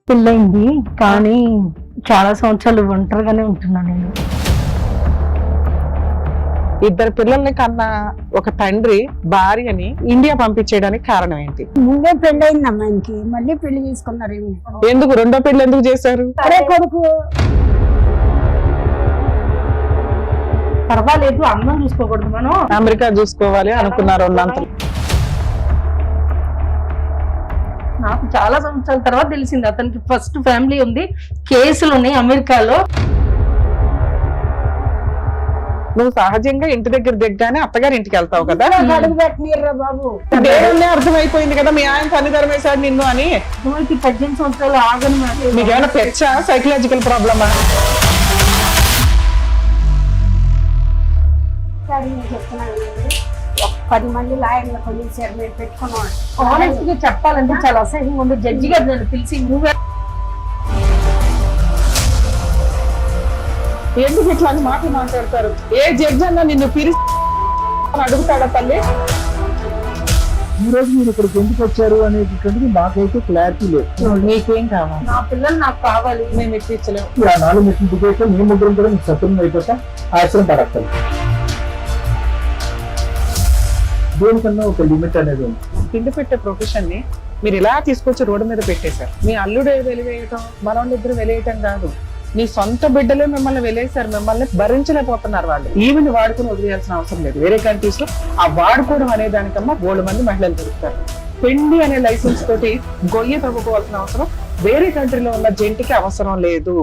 పెళ్ళయింది కానీ చాలా సంవత్సరాలు ఒంటరిగానే ఉంటున్నా నేను. ఇద్దరు పిల్లల్ని కన్నా ఒక తండ్రి భార్యని ఇండియా పంపించేయడానికి కారణం ఏంటి? ముందే పెళ్ళయింది అమ్మాయికి, మళ్ళీ పెళ్లి చేసుకున్నారు. ఎందుకు రెండో పెళ్లి ఎందుకు చేశారు? అరే కొడుకు పర్వాలేదు, అన్నం చూసుకోకూడదు మనం. అమెరికా చూసుకోవాలి అనుకున్నారు ఉన్నంత. నాకు చాలా సంవత్సరాల తర్వాత తెలిసింది అతనికి ఫస్ట్ ఫ్యామిలీ ఉంది, కేసులు ఉన్నాయి అమెరికాలో. నువ్వు సహజంగా ఇంటి దగ్గర దిగ్గానే అత్తగారి ఇంటికి వెళ్తావు కదా. అడుగు పెట్టినీర్రా బాబు. దేవుళ్ళే అర్థమైపోయింది కదా మీ ఆయన పని ధర్మేశాడు నిన్ను అని. 18 సంవత్సరాలు ఆగను. మీకు ఏమైనా పెచ్చా, సైకలాజికల్ ప్రాబ్లమా? చెప్తున్నాను, 10 మంది లాయర్లు కొలిసారు, మేము పెట్టుకున్నాం. ఆనెస్ట్ గా చెప్పాలంటే చాలా అసహ్యంగా ఉంది. జడ్జి గారు నన్ను పిలిచి నువ్వే ఎందుకు ఇట్లా అని మాటలు మాట్లాడతారు? ఏ జడ్జి అన్నా నిన్ను పిలిచి అడుగుతాడా తల్లి? ఈ రోజు మీరు ఇక్కడికి ఎందుకు వచ్చారు అనేటువంటిది నాకైతే క్లారిటీ లేదు. నీకేం కావాలి? నా పిల్లలు నాకు కావాలి. మేము ఇప్పించలేము. ఆ 4 మెట్ల దిగేస్తే మీ ముగ్గురం కూడా మీకు సత్యం అయిపోతా ఆశ్రయం పడక్కలు. దేనికన్నా ఒక లిమిట్ అనేది ఉంది. పిండి పెట్టే ప్రొఫెషన్ ని మీరు ఇలా తీసుకొచ్చి రోడ్డు మీద పెట్టేశారు. మీ అల్లుడే వెలివేయటం, మనోళ్ళిద్దరు వెలివేయటం కాదు, నీ సొంత బిడ్డలే మిమ్మల్ని వెలేశారు. మిమ్మల్ని భరించలేకపోతున్నారు వాళ్ళు. ఈవెన్ వాడుకుని వదిలేయాల్సిన అవసరం లేదు. వేరే కంట్రీస్ లో ఆ వాడుకోవడం అనే దానికన్నా 3 మంది మహిళలు దొరుకుతారు. పెళ్లి అనే లైసెన్స్ తోటి గొయ్య తవ్వుకోవాల్సిన అవసరం వేరే కంట్రీలో ఉన్న జంటికి అవసరం లేదు.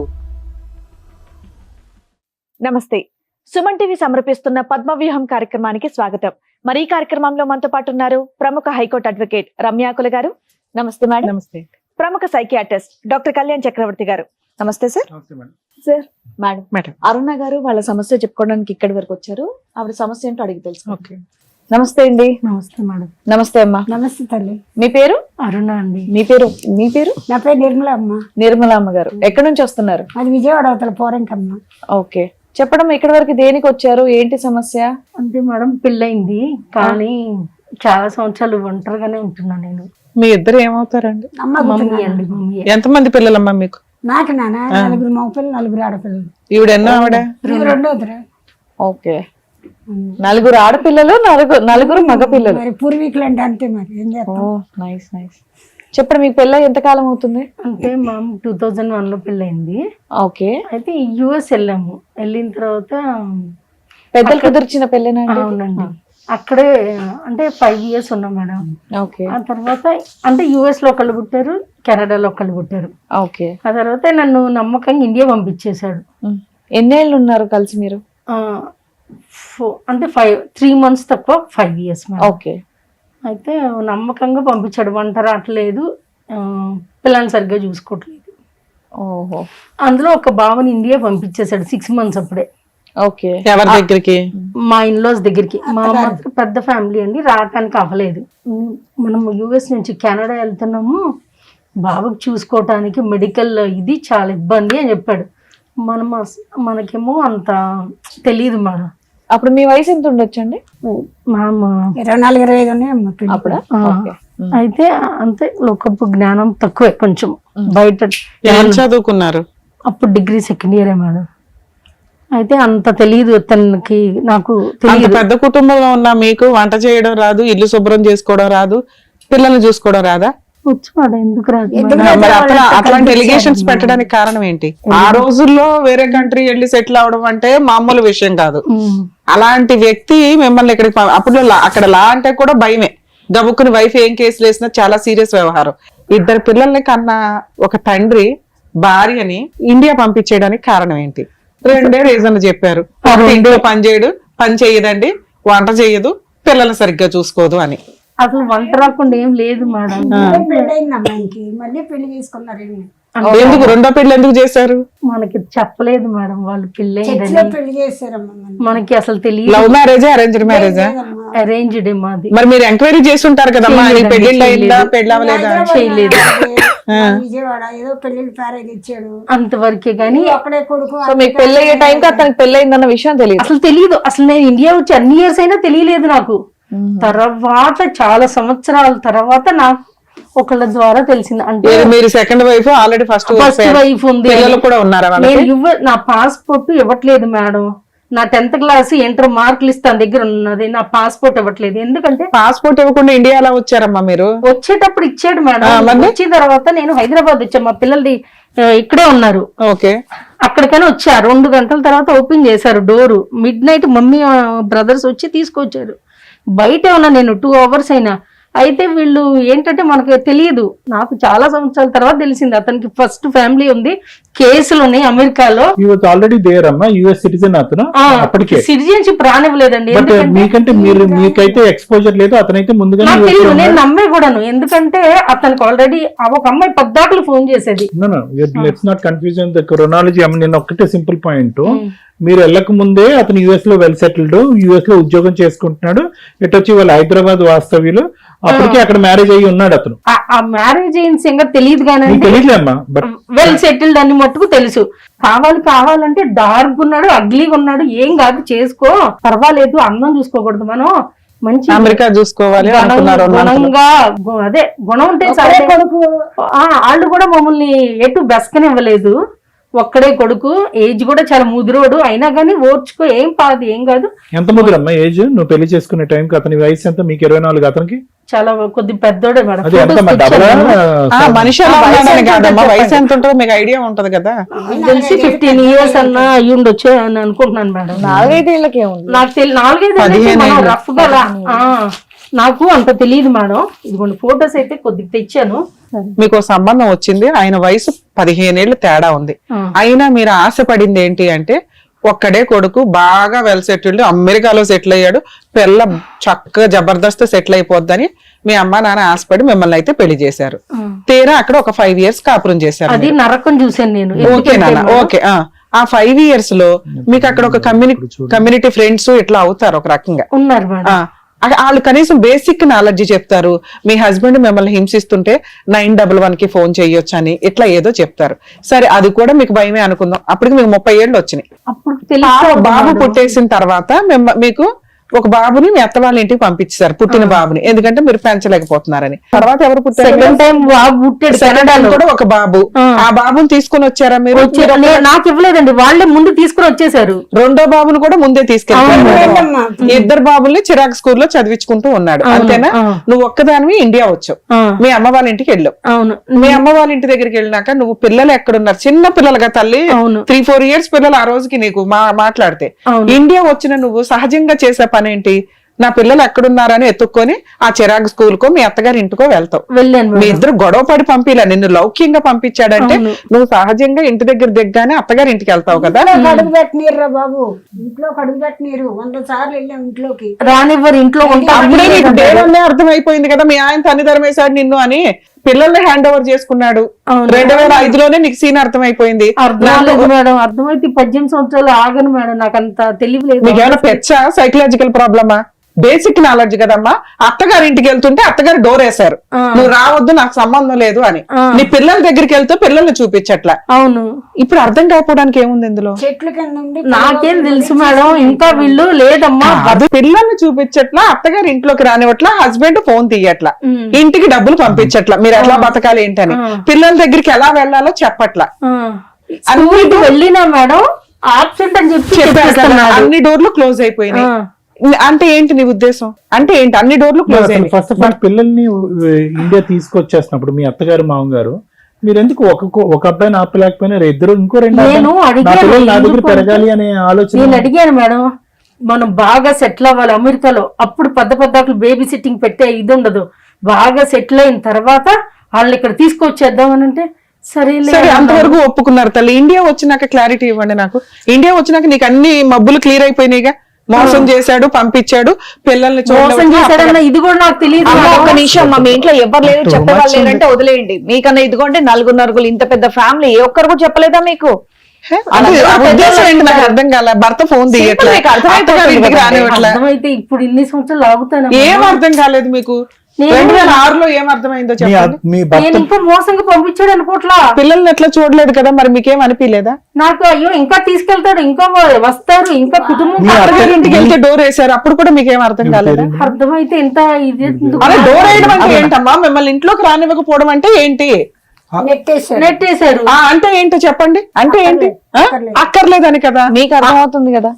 నమస్తే. సుమన్ టీవీ సమర్పిస్తున్న పద్మవ్యూహం కార్యక్రమానికి స్వాగతం. మరి ఈ కార్యక్రమంలో మనతో పాటు ఉన్నారు ప్రముఖ హైకోర్టు అడ్వకేట్ రమ్యాకుల గారు. నమస్తే మేడం. నమస్తే. ప్రముఖ సైకియాట్రిస్ట్ డాక్టర్ కళ్యాణ్ చక్రవర్తి గారు. నమస్తే సార్. సార్ మేడం అరుణ గారు వాళ్ళ సమస్య చెప్పుకోవడానికి ఇక్కడి వరకు వచ్చారు. ఆవిడ సమస్య ఏంటో అడిగి తెలుసు. నమస్తే అండి. నమస్తే మేడం. నమస్తే అమ్మా. నమస్తే తల్లి. మీ పేరు? అరుణ అండి. మీ పేరు? మీ పేరు? నా పేరు నిర్మల అమ్మ. నిర్మల అమ్మ గారు ఎక్కడి నుంచి వస్తున్నారు? అది విజయవాడ అవతల పోరంకమ్మ. ఓకే, చెప్పడం ఇక్కడి వరకు దేనికి వచ్చారు, ఏంటి సమస్య? అంటే మేడం పెళ్ళయింది కానీ చాలా సంవత్సరాలు ఒంటరిగానే ఉంటున్నా నేను. మీ ఇద్దరు ఏమవుతారండి? మమ్మీ అండి. మమ్మీ. ఎంతమంది పిల్లలమ్మా మీకు? నాకు నాన్న 4 మగపిల్లలు, 4 ఆడపిల్లలు. ఈవిడ ఎన్నో ఆవిడ? రెండోదిరా. ఓకే, 4 ఆడపిల్లలు, 4 మగపిల్లలు. మరి పూర్వీకులు అంటే అంతే, మరి ఏం చేస్తాం. Nice nice. చెప్పండి, మీకు పెళ్ళ ఎంత కాలం అవుతుంది? అంటే మా 2001 లో పెళ్ళయింది. ఓకే. అయితే యుఎస్ వెళ్ళాము. వెళ్ళిన తర్వాత పెద్దలు కుదిర్చిన పెళ్ళేనా? అవునండి. అక్కడే అంటే 5 years ఉన్నాం మేడం. ఓకే. ఆ తర్వాత అంటే యుఎస్ లో ఒకళ్ళు పుట్టారు, కెనడాలో ఒకళ్ళు పుట్టారు. ఓకే. ఆ తర్వాత నన్ను నమ్మకంగా ఇండియా పంపించేశాడు. ఎన్నేళ్ళు ఉన్నారు కలిసి మీరు? అంటే 3 months తక్కువ 5 years మేడం. ఓకే. అయితే నమ్మకంగా పంపించాడు. వంట రావట్లేదు, పిల్లల్ని సరిగ్గా చూసుకోవట్లేదు. ఓహో. అందులో ఒక బావని ఇండియా పంపించేశాడు 6 months అప్పుడే. ఓకే. ఎవరి దగ్గరికి? మా ఇన్లాస్ దగ్గరికి. మా అమ్మ పెద్ద ఫ్యామిలీ అండి, రావటానికి అవ్వలేదు. మనం యుఎస్ నుంచి కెనడా వెళ్తున్నాము, బాబుకి చూసుకోవటానికి మెడికల్ ఇది చాలా ఇబ్బంది అని చెప్పాడు. మనకేమో అంత తెలియదు మేడం. అప్పుడు మీ వయసు ఎంత ఉండొచ్చండి? మా 24-25 ఉన్నాయి అమ్మ పిల్లలు. అప్పుడా? అయితే అంతే, లోకపు జ్ఞానం తక్కువే కొంచెం. బయట ఏం చదువుకున్నారు? అప్పుడు డిగ్రీ 2nd year మేడం. అయితే అంత తెలియదు తనకి, నాకు తెలియదు. పెద్ద కుటుంబంలో ఉన్న మీకు వంట చేయడం రాదు, ఇల్లు శుభ్రం చేసుకోవడం రాదు, పిల్లల్ని చూసుకోవడం రాదా? వచ్చు మేడం, ఎందుకు రాదు? మరి అట్లాంటి ఎలిగేషన్స్ పెట్టడానికి కారణం ఏంటి? ఆ రోజుల్లో వేరే కంట్రీ వెళ్ళి సెటిల్ అవడం అంటే మామూలు విషయం కాదు. అలాంటి వ్యక్తి మిమ్మల్ని ఇక్కడికి అప్పుడు అక్కడ లా అంటే కూడా భయమే. గబుక్కుని వైఫ్ ఏం కేసులు వేసినా చాలా సీరియస్ వ్యవహారం. ఇద్దరు పిల్లల్ని కన్నా ఒక తండ్రి భార్యని ఇండియా పంపించేయడానికి కారణం ఏంటి? 2 రీజన్లు చెప్పారు. ఇంట్లో పని చేయదండి, వంట చేయదు, పిల్లల్ని సరిగ్గా చూసుకోదు అని. అసలు వంట రాకుండా ఏం లేదు మేడం. పెళ్ళయింది అమ్మాయికి, మళ్ళీ పెళ్లి చేసుకున్నారు. ఎందుకు రెండో పెళ్లి ఎందుకు చేశారు? మనకి చెప్పలేదు మేడం, వాళ్ళు పెళ్ళి పెళ్లి చేశారమ్మా. మనకి అసలు తెలియదు. లవ్ మ్యారేజా, అరేంజ్డ్ మ్యారేజా? అరేంజ్డ్ మాది. మరి మీరు ఎంక్వైరీ చేసి ఉంటారు కదమ్మా, పెళ్లి అయిందా పెళ్లి అవ్వలేదా? చేయలేదు. విజయవాడ ఏదో పెళ్లి ప్యారేజ్ ఇచ్చాడు అంతవరకే గానీ అక్కడే కొడుకు. మీకు పెళ్లి అయ్యే టైంకి అతనికి పెళ్లి అయిందన్న విషయం తెలియదు? అసలు తెలియదు. అసలు నేను ఇండియా వచ్చి అన్ని ఇయర్స్ అయినా తెలియలేదు నాకు. తర్వాత చాలా సంవత్సరాల తర్వాత నాకు ఒకళ్ళ ద్వారా తెలిసింది. అంటే మీరు second wife, already first wife ఉంది, పిల్లలు కూడా ఉన్నారా? నా పాస్పోర్ట్ ఇవ్వట్లేదు మేడం. నా 10th క్లాస్ ఇంటర్ మార్కులు ఇస్తాను దగ్గర ఉన్నది, నా పాస్పోర్ట్ ఇవ్వట్లేదు. ఎందుకంటే పాస్పోర్ట్ ఇవ్వకుండా ఇండియా ఎలా వచ్చారమ్మా మీరు? వచ్చేటప్పుడు ఇచ్చాడు మేడం. వచ్చిన తర్వాత నేను హైదరాబాద్ వచ్చాను, మా పిల్లలది ఇక్కడే ఉన్నారు. ఓకే, అక్కడికైనా వచ్చారు. 2 గంటల తర్వాత ఓపెన్ చేశారు door. Mid night mummy brothers వచ్చి తీసుకొచ్చారు. బయటే ఉన్నా నేను 2 hours అయినా. అయితే వీళ్ళు ఏంటంటే మనకు తెలియదు. నాకు చాలా సంవత్సరాల తర్వాత తెలిసింది అతనికి ఫస్ట్ ఫ్యామిలీ ఉంది, కేసులు ఉన్నాయి అమెరికాలో. ఆల్రెడీ దేర్ అమ్మా, యుఎస్ సిటిజన్ అతను. అప్పటికే సిటిజన్షిప్ రానివ్వలేదండి. మీకంటే మీకైతే ఎక్స్పోజర్ లేదు, అతనైతే ముందుగా తెలియదు. నేను నమ్మే కూడాను, ఎందుకంటే అతనికి ఆల్రెడీ ఒక అమ్మాయి పద్దాకులు ఫోన్ చేసేది. Let's not confusion the chronology. నేను ఒక్కటే సింపుల్ పాయింట్, మీరు వెళ్ళక ముందే అతను యుఎస్ లో వెల్ సెటిల్డ్, యుఎస్ లో ఉద్యోగం చేసుకుంటున్నాడు. ఇటు వచ్చి వాళ్ళు హైదరాబాద్ వాస్తవ్యులు. అప్పటికే అక్కడ మ్యారేజ్ అయ్యి ఉన్నాడు అతను. ఆ మ్యారేజ్ అయిన సంగతి తెలియదు కానీ తెలియలేమ్మా, వెల్ సెటిల్డ్ అని మట్టుకు తెలుసు. కావాలంటే డార్క్ ఉన్నాడు, అగ్లీగా ఉన్నాడు, ఏం కాదు చేసుకో, పర్వాలేదు, అందం చూసుకోకూడదు మనం, మంచి అమెరికా చూసుకోవాలి గుణంగా, అదే గుణం ఉంటే సరే. వాళ్ళు కూడా మమ్మల్ని ఎటు బెస్కనివ్వలేదు. ఒక్కడే కొడుకు, ఏజ్ కూడా చాలా ముదురోడు, అయినా కానీ ఓర్చుకో, ఏం పాదు, ఏం కాదు. ఎంత ముదురమ్మా ఏజ్? నువ్వు పెళ్లి చేసుకునే టైంకి అతని వయసు ఎంత? మీకు 24, అతనికి చాలా కొద్ది పెద్దోడే మేడం. మనిషి వయసు ఎంత ఉంటుందో మీకు ఐడియా ఉంటది కదా? తెలిసి 15 years అన్నా అయ్యి ఉండొచ్చు అని అనుకుంటున్నాను మేడం. 4-5 ఏళ్ళకే నాకు 4-5 రఫ్ గా. నాకు అంత తెలియదు మేడం. ఇదిగోండి ఫోటోస్ అయితే కొద్దిగా తెచ్చాను. మీకు సంబంధం వచ్చింది, ఆయన వయసు 15 ఏళ్ళు తేడా ఉంది. అయినా మీరు ఆశపడింది ఏంటి అంటే, ఒక్కడే కొడుకు, బాగా వెల్ సెటిల్డ్, అమెరికాలో సెటిల్ అయ్యాడు, పిల్ల చక్కగా జబర్దస్త్ సెటిల్ అయిపోద్దని మీ అమ్మ నాన్న ఆశపడి మిమ్మల్ని అయితే పెళ్లి చేశారు. తీరా అక్కడ ఒక 5 years కాపురం చేశారు. అది నరకం చూసాను నేను. ఓకే నాన్న, ఓకే. ఆ 5 years లో మీకు అక్కడ ఒక కమ్యూనిటీ ఫ్రెండ్స్ ఇట్లా అవుతారు ఒక రకంగా ఉన్నారు మేడం. వాళ్ళు కనీసం బేసిక్ నాలెడ్జ్ చెప్తారు. మీ హస్బెండ్ మిమ్మల్ని హింసిస్తుంటే 911కి ఫోన్ చేయొచ్చు అని ఇట్లా ఏదో చెప్తారు. సరే, అది కూడా మీకు భయమే అనుకుందాం. అప్పటికి మీకు 30 ఏళ్ళు వచ్చినాయి. అప్పుడు బాబు పుట్టేసిన తర్వాత మీకు ఒక బాబుని మీ అత్త వాళ్ళ ఇంటికి పంపించారు, పుట్టిన బాబుని, ఎందుకంటే మీరు పెంచలేకపోతున్నారని. తర్వాత ఎవరు పుట్టారు? కూడా ఒక బాబు. ఆ బాబుని తీసుకుని వచ్చారా మీరు? నాకు ఇవ్వలేదండి, వాళ్ళే ముందు తీసుకుని వచ్చేసారు. రెండో బాబుని కూడా ముందే తీసుకెళ్ళారు. 2 బాబుల్ని చిరాక్ స్కూల్లో చదివించుకుంటూ ఉన్నాడు, అంతేనా? నువ్వు ఒక్కదానివి ఇండియా వచ్చావు, మీ అమ్మ వాళ్ళ ఇంటికి వెళ్ళావు. మీ అమ్మ వాళ్ళ ఇంటి దగ్గరికి వెళ్ళినాక నువ్వు పిల్లలు ఎక్కడున్నారు? చిన్న పిల్లలుగా తల్లి, 3-4 years పిల్లలు. ఆ రోజుకి నీకు మాట్లాడితే ఇండియా వచ్చిన నువ్వు సహజంగా చేసే పని ఏంటి? నా పిల్లలు ఎక్కడున్నారని ఎత్తుక్కొని ఆ చిరాగ్ స్కూల్ కో మీ అత్తగారి ఇంటికో వెళ్తావు. మీ ఇద్దరు గొడవ పడి పంపిలా, నిన్ను లౌక్యంగా పంపించాడంటే నువ్వు సహజంగా ఇంటి దగ్గర దిగ్గానే అత్తగారి ఇంటికి వెళ్తావు కదా. అడుగు పెట్టనీరు బాబు, ఇంట్లోకి అడుగు పెట్టనీరు. 100 సార్లు వెళ్ళాం ఇంట్లోకి, రానివ్వరు. ఇంట్లో అప్పుడే నీకు దేవుడే అర్థమైపోయింది కదా, మీ ఆయన తన్ని ధర్మేశాడు నిన్ను అని. పిల్లల్ని హ్యాండ్ ఓవర్ చేసుకున్నాడు. 2005లోనే నీకు సీన్ అర్థమైపోయింది. మేడం అర్థమైతే 18 సంవత్సరాలు ఆగను మేడం, నాకు అంత తెలియలేదు. మీకు ఏమైనా పెచ్చా, సైకలాజికల్ ప్రాబ్లమా? బేసిక్ నాలెడ్జ్ కదమ్మా. అత్తగారి ఇంటికి వెళ్తుంటే అత్తగారు డోర్ వేశారు, నువ్వు రావద్దు, నాకు సంబంధం లేదు అని. నీ పిల్లల దగ్గరికి వెళ్తే పిల్లల్ని చూపించట్లా. అవును, ఇప్పుడు అర్థం కాకపోవడానికి ఏముంది ఇందులో? చెట్ల కింద నాకేం తెలుసు మేడం, ఇంకా వీళ్ళు లేదమ్మా. అది పిల్లల్ని చూపించట్లా, అత్తగారి ఇంట్లోకి రానివట్లా, హస్బెండ్ ఫోన్ తీయట్లా, ఇంటికి డబ్బులు పంపించట్లా, మీరు ఎలా బతకాలి ఏంటని, పిల్లల దగ్గరికి ఎలా వెళ్లాలో చెప్పట్లా. అన్నిటి వెళ్ళినా మేడం ఆబ్సెంట్ అని చెప్పి అన్ని డోర్లు క్లోజ్ అయిపోయినాయి. అంటే ఏంటి నీ ఉద్దేశం? అంటే ఏంటి అన్ని డోర్లు క్లోజ్ అయినాయి? ఫస్ట్ ఆఫ్ ఆల్ పిల్లల్ని ఇండియా తీసుకొచ్చేసినప్పుడు మీ అత్తగారు మామగారు మీరు ఎందుకు ఒక అబ్బాయిని ఆపలేకపోయినా ఇద్దరు ఇంకో 2 నా దగ్గర పెరగాలి అనే ఆలోచన? నేను అడిగాను మేడం, మనం బాగా సెటిల్ అవ్వాలి అమెరికాలో, అప్పుడు పెద్ద బేబీ సిట్టింగ్ పెట్టే ఇది ఉండదు. బాగా సెటిల్ అయిన తర్వాత వాళ్ళని ఇక్కడ తీసుకొచ్చేద్దామని అంటే సరే అంతవరకు ఒప్పుకున్నారు తల్లి. ఇండియా వచ్చినాక క్లారిటీ ఇవ్వండి నాకు. ఇండియా వచ్చినాక నీకు అన్ని మబ్బులు క్లియర్ అయిపోయినాయిగా. మోసం చేశాడు, పంపించాడు, పిల్లల్ని చూసాడన్న ఇది కూడా నాకు తెలియదు. ఒక్క నిమిషం, మా ఇంట్లో ఎవరు లేరు చెప్పేవాళ్ళు లేరంటే వదిలేయండి. మీకన్నా ఇదిగోండి 4 ఇంత పెద్ద ఫ్యామిలీ, ఏ ఒక్కరు కూడా చెప్పలేదా మీకు? ఉద్దేశం ఏంటి నాకు అర్థం కాల. భర్త ఫోన్ తీయట్లేదు, అర్థమైతే ఇప్పుడు ఇన్ని సంవత్సరాలు ఆగుతాను. ఏం అర్థం కాలేదు మీకు? నేను 2006లో ఏం అర్థమైందో చెప్పండి. మీ భర్త నేను ఇంకా మోసంగా పంపించాడు అనుకోట్లా. పిల్లల్ని ఎట్లా చూడలేదు కదా, మరి మీకేం అనిపించలేదా? నాకు అయ్యో ఇంకా తీసుకెళ్తాడు, ఇంకా వస్తారు, ఇంకా కుటుంబం మీ పక్కన అత్త- ఇంటికి వెళ్తే డోర్ వేసారు, అప్పుడు కూడా మీకేం అర్థం కాలేదా? అర్థమైతే ఎంత ఇది ఎందుకు? అలా డోర్ వేయడం అంటే ఏంటమ్మా? మిమ్మల్ని ఇంట్లోకి రానివ్వకపోవడం అంటే ఏంటి? నెట్టేశాడు. నెట్టేశారు. అంటే ఏంటో చెప్పండి. అంటే ఏంటి? అక్కర్లేదని కదా. మీకు అర్థమవుతుంది కదా,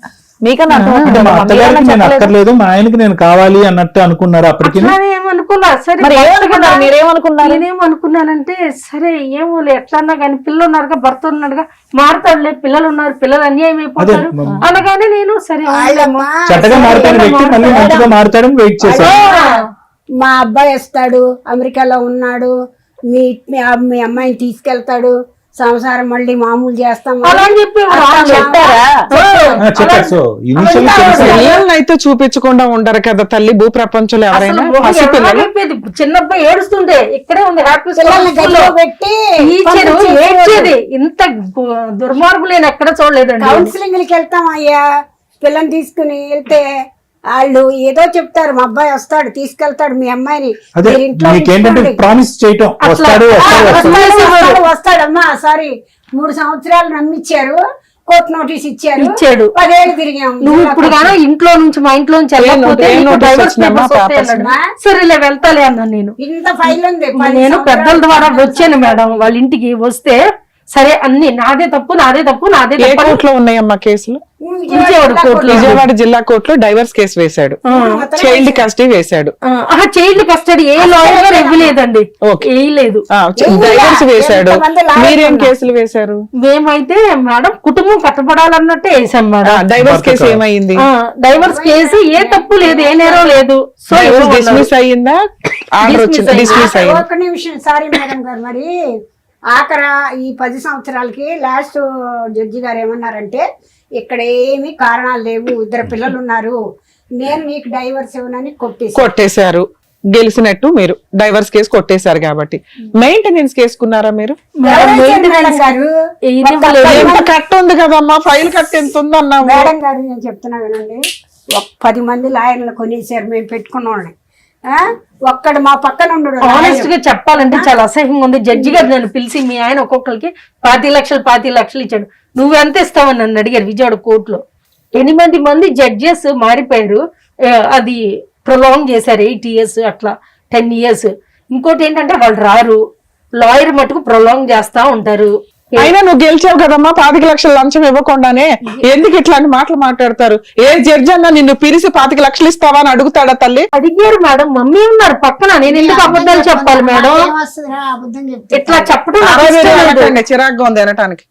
మీకన్నా అర్థమవుతుంది అంటే కదా, మా మమ్మీ అత్తగారికి ఏమన్నా నేను చెప్పలేదు? అక్కర్లేదు, మా ఆయనకి నేను కావాలి అన్నట్టు అనుకున్నారు అప్పటికి. అట్లానే ఏమనుకున్నా సరే మరి ఏమనుకున్నారు, మీరేమనుకున్నారు? నేనేమనుకున్నానంటే సరే ఏమో ఎట్లన్నా కానీ పిల్లలు ఉన్నారుగా, భర్త ఉన్నాడుగా, మారుతాడులే, పిల్లలు ఉన్నారు, పిల్లలు అన్యాయం అయిపోతారు అనగానే నేను సరే అవునులేమ్మా. చెడ్డగా మారిపోయిన వ్యక్తి మళ్ళీ మంచిగా మారుతాడని వెయిట్ చేశాను. మా అబ్బాయి వస్తాడు, అమెరికాలో ఉన్నాడు, మీ మీ అమ్మాయిని తీసుకెళ్తాడు, సంసారం మళ్ళీ మామూలు చేస్తాం అలా అని చెప్పి చెప్పారా? చెప్పారు. సో ఇనిషియల్లీ తెలుసు. పిల్లల్ని అయితే చూపించకుండా ఉండరు కదా తల్లి, భూ ప్రపంచంలో ఎవరైనా పసి పిల్లలు. చిన్నబ్బాయి ఏడుస్తుండే ఇక్కడే ఉంది హ్యాపీ పిల్లల్ని గదిలో పెట్టి టీచరు ఏడ్చేది. ఇంత దుర్మార్గులు నేను ఎక్కడ చూడలేదండి. కౌన్సిలింగ్కి వెళ్తాం అయ్యా, పిల్లని తీసుకుని వెళ్తే వాళ్ళు ఏదో చెప్తారు, మా అబ్బాయి వస్తాడు తీసుకెళ్తాడు మీ అమ్మాయిని, అదే మీరు ఇంట్లో మీకేంటంటే ఉంచుకోండి. ప్రామిస్ చేయటం, వస్తాడు వస్తాడమ్మా. సారీ 3 సంవత్సరాలు నమ్మిచ్చారు, కోర్టు నోటీస్ ఇచ్చారు, ఇచ్చాడు. 10 ఏళ్ళు తిరిగాము. నువ్వు ఇప్పుడు గానీ ఇంట్లో నుంచి మా ఇంట్లో నుంచి వెళ్ళకపోతే ఏం నీకు notice divorce వచ్చిందమ్మా, papers వస్తాయి papers? అన్నాడు. సరేలే వెళ్తాలే అన్నాను నేను. ఇంత ఫైల్ ఉంది. 10 నేను సంవత్సరాలు పెద్దల ద్వారా వచ్చాను మేడం వాళ్ళ ఇంటికి. వస్తే సరే అన్ని నాదే తప్పు నాదే తప్పు నాదే ఏ తప్పు అని కోర్టులో ఉన్నాయమ్మా కేసులు? విజయవాడ కోర్టులో. విజయవాడ జిల్లా కోర్టులో డైవర్స్ కేసు వేశాడు, చైల్డ్ కస్టడీ వేశాడు. చైల్డ్ కస్టడీ ఏ లాయర్ గారు ఇవ్వలేదండి, Okay. వేయలేదు. డైవర్స్ వేశాడు. ఎంతమంది లాయర్లు మీరేం ఉన్నారు? కేసులు వేశారు? మేమైతే మేడం కుటుంబం కట్టబడాలన్నట్టే వేసాం మేడం. డైవర్స్ కేసు ఏమైంది? డైవర్స్ కేసు ఏ తప్పు లేదు, ఏ నేరం లేదు. సో డైవర్స్ డిస్మిస్ అయ్యిందా? ఆర్డర్ వచ్చింది, డిస్మిస్ అయ్యింది. ఒక్క నిమిషం, సారీ మేడం గారు. మరి ఆఖర ఈ 10 సంవత్సరాలకి లాస్ట్ జడ్జి గారు ఏమన్నారంటే, ఇక్కడ ఏమీ కారణాలు లేవు, 2 పిల్లలు ఉన్నారు, నేను నీకు డైవర్స్ ఇవ్వనని కొట్టేశారు. గెలిచినట్టు మీరు డైవర్స్ కేసు కొట్టేశారు కాబట్టి మెయింటెనెన్స్ కేసుకున్నారా మీరు? ఎంత కట్ట ఉంది కదమ్మా, ఫైల్ కట్ట ఎంత ఉంది అన్నాము. మేడం గారు నేను చెప్తున్నా వినండి, 10 మంది లాయర్లు కొనేసారు మేము పెట్టుకున్న వాళ్ళని. ఒక్కడు మా పక్కన ఉండడు. ఆనెస్ట్ గా చెప్పాలంటే చాలా అసహ్యంగా ఉంది. జడ్జి గారు నన్ను పిలిచి మీ ఆయన ఒక్కొక్కరికి 25 లక్షలు ఇచ్చాడు, నువ్వెంత ఇస్తావని నన్ను అడిగారు విజయవాడ కోర్టులో. 8 మంది జడ్జెస్ మారిపోయారు, అది ప్రొలాంగ్ చేశారు 8 years అట్లా 10 years. ఇంకోటి ఏంటంటే వాళ్ళు రారు, లాయర్ మటుకు ప్రొలాంగ్ చేస్తా ఉంటారు. అయినా నువ్వు గెలిచావు కదమ్మా, 25 లక్షలు లంచం ఇవ్వకుండానే. ఎందుకు ఇట్లాంటి మాటలు మాట్లాడతారు? ఏ జడ్జి అన్నా నిన్ను పిలిచి 25 లక్షలు ఇస్తావా అని అడుగుతాడా తల్లి? అడిగారు మేడం, మమ్మీ ఉన్నారు పక్కన, నేను ఎందుకు అబద్ధాలు చెప్పాలి మేడం? ఇట్లా చెప్పడం నాకు ఇష్టం లేదు. చిరాగ్గా ఉంది అనటానికి.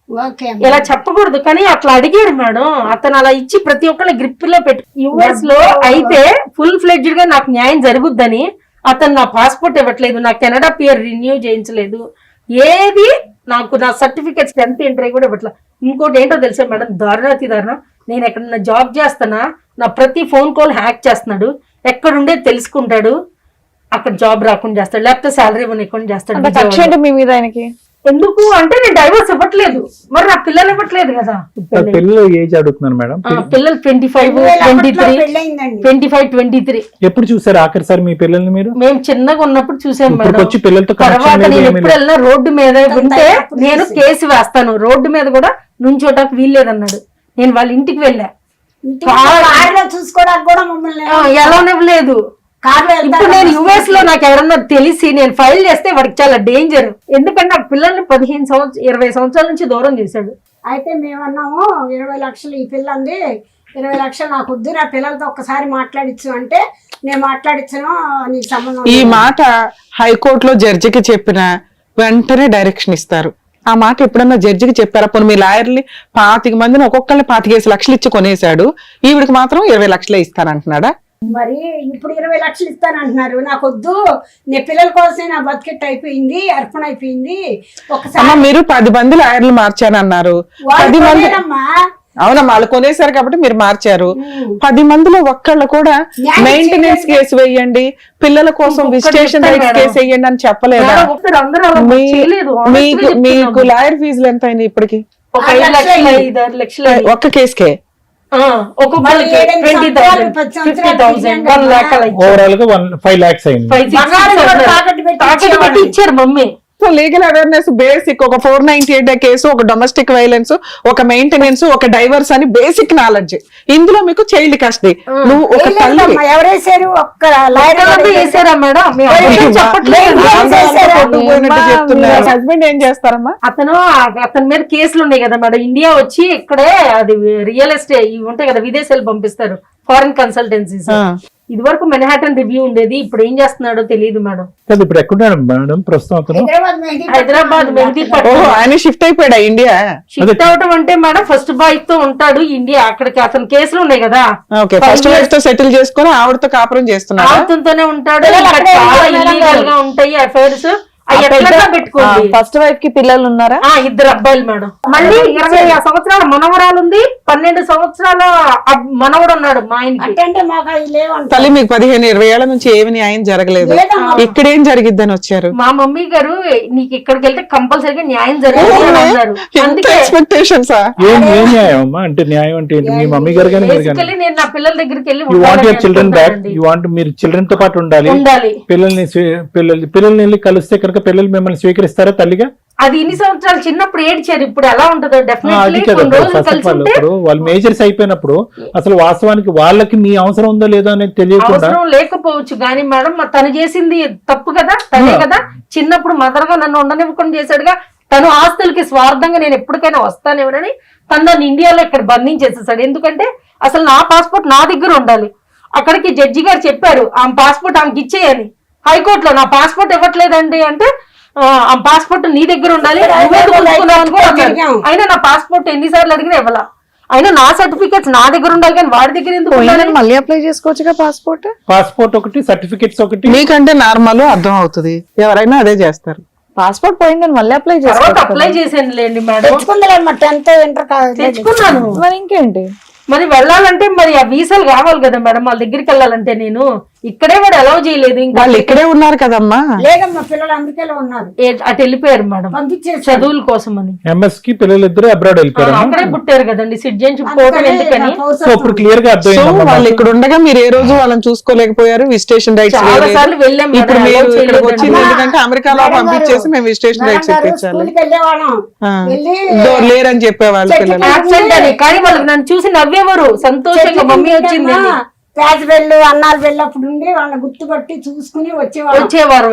ఇలా చెప్పకూడదు, కానీ అట్లా అడిగారు మేడం. అతను అలా ఇచ్చి ప్రతి ఒక్కరిని గ్రిప్ లో పెట్టు. యుఎస్ లో అయితే ఫుల్ ఫ్లెడ్జ్డ్ గా నాకు న్యాయం జరుగుద్దని అతను నా పాస్పోర్ట్ ఇవ్వట్లేదు, నా కెనడా పిఆర్ రెన్యూ చేయించలేదు, ఏది నాకు నా సర్టిఫికెట్స్ 10th ఇంటర్ కూడా ఇవ్వట్లా. ఇంకోటి ఏంటో తెలుసా మేడం, దారుణాతి దారుణం, నేను ఎక్కడన్నా జాబ్ చేస్తానా నా ప్రతి ఫోన్ కాల్ హ్యాక్ చేస్తున్నాడు, ఎక్కడుండే తెలుసుకుంటాడు, అక్కడ జాబ్ రాకుండా చేస్తాడు, లేకపోతే శాలరీ ఇవ్వకుండా చేస్తాడు. మీ మీద ఆయనకి ఎందుకు అంటే నేను డైవర్స్ ఇవ్వట్లేదు, మరి నా పిల్లలు ఇవ్వట్లేదు కదా. పిల్లలు ఏజ్ అడుగుతున్నారు మేడం? పిల్లలు 25, 23, 23. ఎప్పుడు చూసారు ఆఖరిసారి మీ పిల్లల్ని మీరు? మేము చిన్నగా ఉన్నప్పుడు చూసాం మేడం. వచ్చి పిల్లలతో తర్వాత నేను ఎప్పుడు వెళ్ళినా రోడ్డు మీద ఉంటే నేను కేసు వేస్తాను, రోడ్డు మీద కూడా నుంచోటానికి వీల్లేదన్నాడు. నేను వాళ్ళ ఇంటికి వెళ్ళా, చూసుకోవడానికి కూడా మమ్మల్ని ఎలానివ్వలేదు. ఇప్పుడు నేను యుఎస్ లో నాకు ఎవరన్నా తెలిసి నేను ఫైల్ చేస్తే వాడికి చాలా డేంజర్, ఎందుకంటే నాకు పిల్లల్ని 20 సంవత్సరాల నుంచి దూరం చేశాడు. అయితే మేమన్నాము 20 లక్షలు ఈ పిల్లంది, 20 లక్షలు నాకు వద్దు, నా పిల్లలతో ఒక్కసారి మాట్లాడించు అంటే, నేను మాట్లాడించను నీకు సంబంధం. ఈ మాట హైకోర్టులో జడ్జికి చెప్పిన వెంటనే డైరెక్షన్ ఇస్తారు. ఆ మాట ఎప్పుడన్నా జడ్జికి చెప్పారా? పోనీ మీ లాయర్ని 25 మందిని ఒక్కొక్కరిని 25 లక్షలు ఇచ్చి కొనేశాడు, ఈవిడికి మాత్రం 20 లక్షలే ఇస్తానంటున్నాడా? మరి ఇప్పుడు 20 లక్షలు ఇస్తానంటున్నారు, నాకు వద్దు, నీ పిల్లల కోసమే నా బతికెట్ అయిపోయింది, అర్పణ అయిపోయింది. ఒకసారి మీరు 10 మంది లాయర్లు మార్చానన్నారు, 10 మంది అవునమ్మా వాళ్ళు కొనేశారు కాబట్టి మీరు మార్చారు. 10 మందిలో ఒక్కళ్ళు కూడా మెయింటెనెన్స్ కేసు వేయండి, పిల్లల కోసం విజిటేషన్ రైట్స్ కేసు వేయండి అని చెప్పలేదా? మీకు లాయర్ ఫీజులు ఎంత అయింది ఇప్పటికి? ఒక 5 లక్షలు, 5-6 లక్షలు ఒక్క కేసుకే ఒక్కొక్కరికి మరి 20,000, 10 50,000, 1 lakh అలా ఇచ్చారు. ఓవరాల్ గా 5 lakhs అయింది. 5, 6 బంగారం కూడా తాకట్టు పెట్టి తాకట్టు పెట్టి ఇచ్చారు mummy. So legal awareness basic ఒక 498 కేసు, ఒక డొమెస్టిక్ వైలెన్స్, ఒక మెయింటెనెన్స్, ఒక డైవర్స్ అని బేసిక్ నాలెడ్జ్. ఇందులో మీకు చైల్డ్ కస్టడీ. నువ్వు ఒక తల్లి ఎవరేసారు? ఒక్క ఎక్కడన్నా వేసారా మేడం? మేము అబద్ధం చెప్పట్లేదు. హస్బెండ్ ఏం చేస్తారమ్మా? అతని మీద కేసులు ఉన్నాయి కదా మేడం. ఇండియా వచ్చి ఇక్కడే అది రియల్ ఎస్టేట్ ఇవి ఉంటాయి కదా, విదేశాలు పంపిస్తారు, ఫారిన్ కన్సల్టెన్సీస్. ఇది వరకు మెన్హాటన్ రివ్యూ ఉండేది, ఇప్పుడు ఏం చేస్తున్నాడో తెలియదు మేడం. ఇప్పుడు ఎక్కడున్నాడు మేడం ప్రస్తుతం అతను? హైదరాబాద్ మెహదీపట్నం. ఆయన షిఫ్ట్ అయిపోయాడా ఇండియా? షిఫ్ట్ అవటం అంటే మేడం ఫస్ట్ బాయ్ తో ఉంటాడు ఇండియా. అక్కడికి అతను కేసులు ఉన్నాయి కదా, ఓకే, ఫస్ట్ వైఫ్ తో సెటిల్ చేసుకుని ఆవిడతో కాపురం చేస్తున్నాడు. ఆవుతూనే ఉంటాడు. ఇక్కడ చాలా ఇల్లీగల్ గా ఉంటాయి అఫైర్స్. పెట్టుకోండి. ఫస్ట్ వైఫ్ కి పిల్లలు ఉన్నారా? 2 అబ్బాయిలు మేడం. మళ్ళీ 20 సంవత్సరాల మనవరాలు ఉంది, 12 సంవత్సరాల మనవడు ఉన్నాడు మా ఆయనకి. అంటే మాకు అవి లేవంట. తల్లి మీకు 15-20 ఏళ్ల నుంచి ఏమి న్యాయం జరగలేదు, ఇక్కడేం జరిగిద్దని వచ్చారు? మా మమ్మీ గారు నీకు ఇక్కడికి వెళ్తే కంపల్సరీగా న్యాయం జరుగుతుంది అన్నారు. ఎక్స్పెక్టేషన్సా? ఏం న్యాయం అమ్మా? అంటే న్యాయం అంటే ఏంటి? మీ మమ్మీ గారు కానీ బేసికల్లీ నేను నా పిల్లల దగ్గరికి వెళ్ళి you want your children back, you want మీరు చిల్డ్రన్ తో పాటు ఉండాలి. పిల్లల్ని వెళ్ళి కలిస్తే కనుక పిల్లలు మిమ్మల్ని స్వీకరిస్తారా తల్లిగా? అది ఇన్ని సంవత్సరాలు చిన్నప్పుడు ఏడ్చారు, ఇప్పుడు ఎలా ఉంటుందో అది డెఫినెట్లీ కదా కొన్ని రోజులు ఫస్ట్ ఆఫ్ కలిసి ఆల్. ఉంటే ఇప్పుడు వాళ్ళు మేజర్స్ అయిపోయినప్పుడు అసలు వాస్తవానికి వాళ్ళకి మీ అవసరం ఉందో లేదో అనేది తెలియకుండా అవసరం లేకపోవచ్చు కానీ మేడం, తను చేసింది తప్పు కదా, తనే కదా చిన్నప్పుడు మదర్ గా నన్ను ఉండనివ్వకుండా చేశాడుగా. తను ఆస్తులకి స్వార్థంగా నేను ఎప్పటికైనా వస్తానేమోనని తను నన్ను ఇండియాలో ఇక్కడ బంధించేసేసాడు. ఎందుకంటే అసలు నా పాస్పోర్ట్ నా దగ్గర ఉండాలి. అక్కడికి జడ్జి గారు చెప్పారు ఆమె పాస్పోర్ట్ ఆమెకి ఇచ్చేయని. హైకోర్టులో నా పాస్పోర్ట్ ఇవ్వట్లేదండి అంటే ఆ పాస్పోర్ట్ నీ దగ్గర ఉండాలి, అయినా నా పాస్పోర్ట్ ఎన్నిసార్లు అడిగినా ఇవ్వాల. అయినా నా సర్టిఫికేట్స్ నా దగ్గర ఉండాలి కానీ వాడి దగ్గర ఎందుకు ఉండాలని మళ్ళీ అప్లై చేసుకోవచ్చుగా పాస్పోర్ట్ ఒకటి, సర్టిఫికెట్స్ ఒకటి. మీకంటే నార్మల్ అర్థం అవుతుంది, ఎవరైనా అదే చేస్తారు. పాస్పోర్ట్ పోయిందని మళ్ళీ అప్లై అప్లై చేసాను లేండి మేడం. తెచ్చుకుందలేమ్మా 10th ఇంటర్ తెచ్చుకున్నాను. మరి ఇంకేంటి, మరి వెళ్ళాలంటే మరి ఆ వీసాలు కావాలి కదా మేడం. వాళ్ళ దగ్గరికి వెళ్ళాలంటే నేను ఇక్కడే వాడు అలౌ చేయలేదు. ఇంకా వాళ్ళు ఇక్కడే ఉన్నారు కదమ్మా. లేదమ్మా, పిల్లలు అమెరికాలో ఉన్నారు, అటు వెళ్ళిపోయారు మేడం పంపించేసి చదువుల కోసం అని. ఎంఎస్ కి పిల్లలు ఇద్దరు అబ్రాడ్ వెళ్ళిపోయారు. అక్కడే పుట్టారు కదండి, సిటిజన్షిప్ పోవడం ఎందుకని. సో ఇప్పుడు క్లియర్ గా సో అర్థమైంది. వాళ్ళు ఇక్కడ ఉండగా మీరు ఏ రోజు వాళ్ళని చూసుకోలేకపోయారు, విజిటేషన్ రైట్స్ చాలా సార్లు వెళ్ళాం మేడం, ఇప్పుడు మీరు allow ఇక్కడికి చేయలేదండి. వచ్చింది ఎందుకంటే అమెరికాలో పంపించేసి మేము విజిటేషన్ రైట్స్ ఇప్పించాలి. స్కూల్కి వెళ్ళేవాళ్ళం, వెళ్ళి లేరని చెప్పేవాళ్ళు పిల్లలు. Absent అని. కానీ వాళ్ళకి నన్ను చూసి నవ్వేవారు, సంతోషంగా మమ్మీ వచ్చింది అని. ప్యాచ్ వెళ్ళు అన్నాలు వెళ్ళి అప్పుడు ఉండి వాళ్ళని గుర్తుపట్టి చూసుకుని వచ్చేవారు.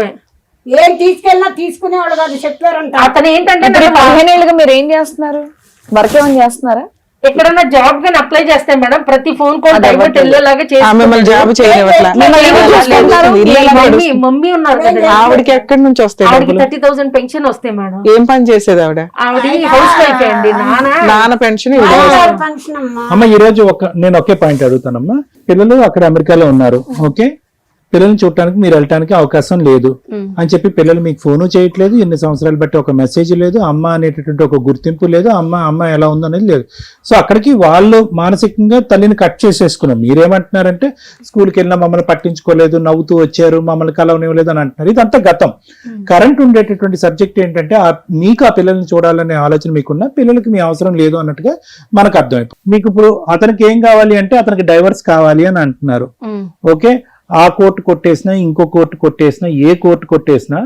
ఏం తీసుకెళ్ళినా తీసుకునేవాళ్ళు కాదు, చెప్పారంట. అతను ఏంటంటే 15 ఏళ్ళుగా మీరు ఏం చేస్తున్నారు, వర్క్ ఏమైనా చేస్తున్నారా? ఎక్కడన్నా జాబ్ గాని అప్లై చేస్తే మేడం ప్రతి ఫోన్ కాల్ డైవర్ట్ వెళ్ళేలాగా మిమ్మల్ని జాబ్ చేయలేవట్లా. మమ్మీ ఉన్నారు కదా, ఆవిడకి ఎక్కడి నుంచి వస్తాయి? ఆవిడకి 30,000 పెన్షన్ వస్తాయి మేడం. ఏం పని చేసేది ఆవిడ? ఆవిడ హౌస్ వైఫ్ అండి. నాన్న పెన్షన్ ఫంక్షన్ అమ్మా. అమ్మ ఈ రోజు నేను ఒకే పాయింట్ అడుగుతానమ్మా. పిల్లలు అక్కడ అమెరికాలో ఉన్నారు, ఓకే, పిల్లల్ని చూడటానికి మీరు వెళ్ళటానికి అవకాశం లేదు అని చెప్పి పిల్లలు మీకు ఫోను చేయట్లేదు, ఎన్ని సంవత్సరాలు బట్టి ఒక మెసేజ్ లేదు, అమ్మ అనేటటువంటి ఒక గుర్తింపు లేదు, అమ్మ ఎలా ఉందనేది లేదు. సో అక్కడికి వాళ్ళు మానసికంగా తల్లిని కట్ చేసేసుకున్నారు. మీరేమంటున్నారంటే స్కూల్కి వెళ్ళినా మమ్మల్ని పట్టించుకోలేదు, నవ్వుతూ వచ్చారు, మమ్మల్ని కలవనివ్వలేదు అని అంటున్నారు. ఇదంతా గతం. కరెంట్ ఉండేటటువంటి సబ్జెక్ట్ ఏంటంటే మీకు ఆ పిల్లల్ని చూడాలనే ఆలోచన మీకున్న, పిల్లలకి మీ అవసరం లేదు అన్నట్టుగా మనకు అర్థమైపోయింది. మీకు ఇప్పుడు అతనికి ఏం కావాలి అంటే అతనికి డైవర్స్ కావాలి అని అంటున్నారు, ఓకే. ఆ కోర్టు కొట్టేసినా, ఇంకో కోర్టు కొట్టేసినా, ఏ కోర్టు కొట్టేసినా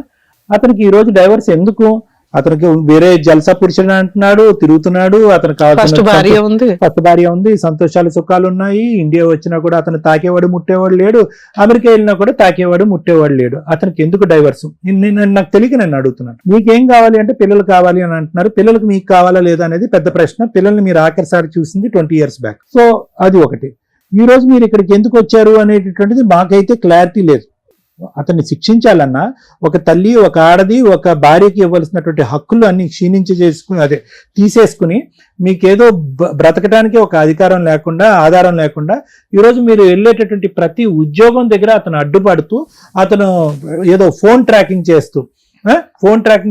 అతనికి ఈ రోజు డైవర్స్ ఎందుకు? అతనికి వేరే జల్సా పురుషుడు అంటున్నాడు, తిరుగుతున్నాడు, అతనికి ఫస్ట్ భార్య ఉంది, సంతోషాలు సుఖాలు ఉన్నాయి. ఇండియా వచ్చినా కూడా అతను తాకేవాడు ముట్టేవాడు లేడు, అమెరికా వెళ్ళినా కూడా తాకేవాడు ముట్టేవాడు లేడు. అతనికి ఎందుకు డైవర్స్? నాకు తెలియక నేను అడుగుతున్నాను. మీకేం కావాలి అంటే పిల్లలు కావాలి అని అంటున్నారు. పిల్లలకు మీకు కావాలా లేదా అనేది పెద్ద ప్రశ్న. పిల్లల్ని మీరు ఆఖరిసారి చూసింది 20 years బ్యాక్. సో అది ఒకటి. ఈ రోజు మీరు ఇక్కడికి ఎందుకు వచ్చారు అనేటటువంటిది మాకైతే క్లారిటీ లేదు. అతన్ని శిక్షించాలన్నా ఒక తల్లి, ఒక ఆడది, ఒక భార్యకి ఇవ్వాల్సినటువంటి హక్కులు అన్ని తీసేసుకుని మీకేదో బ్రతకడానికి ఒక అధికారం లేకుండా, ఆధారం లేకుండా ఈరోజు మీరు వెళ్ళేటటువంటి ప్రతి ఉద్యోగం దగ్గర అతను అడ్డుపడుతూ, అతను ఏదో ఫోన్ ట్రాకింగ్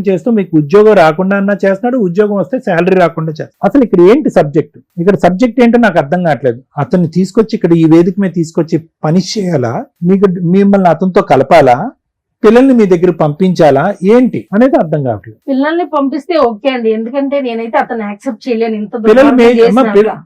చేస్తూ మీకు ఉద్యోగం రాకుండా అన్నా చేస్తున్నాడు, ఉద్యోగం వస్తే శాలరీ రాకుండా చేస్తాడు. అసలు ఇక్కడ ఏంటి సబ్జెక్ట్? ఇక్కడ సబ్జెక్ట్ ఏంటో నాకు అర్థం కావట్లేదు. అతన్ని తీసుకొచ్చి ఇక్కడ ఈ వేదిక మీద తీసుకొచ్చి పని చేయాలా, మిమ్మల్ని అతనితో కలపాలా, పిల్లల్ని మీ దగ్గర పంపించాలా ఏంటి అనేది అర్థం కావట్లేదు. పిల్లల్ని పంపిస్తే ఓకే అండి, ఎందుకంటే నేనైతే అతను యాక్సెప్ట్ చేయలేను. ఇంత పిల్లలు దుర్మార్గం చేసినాక.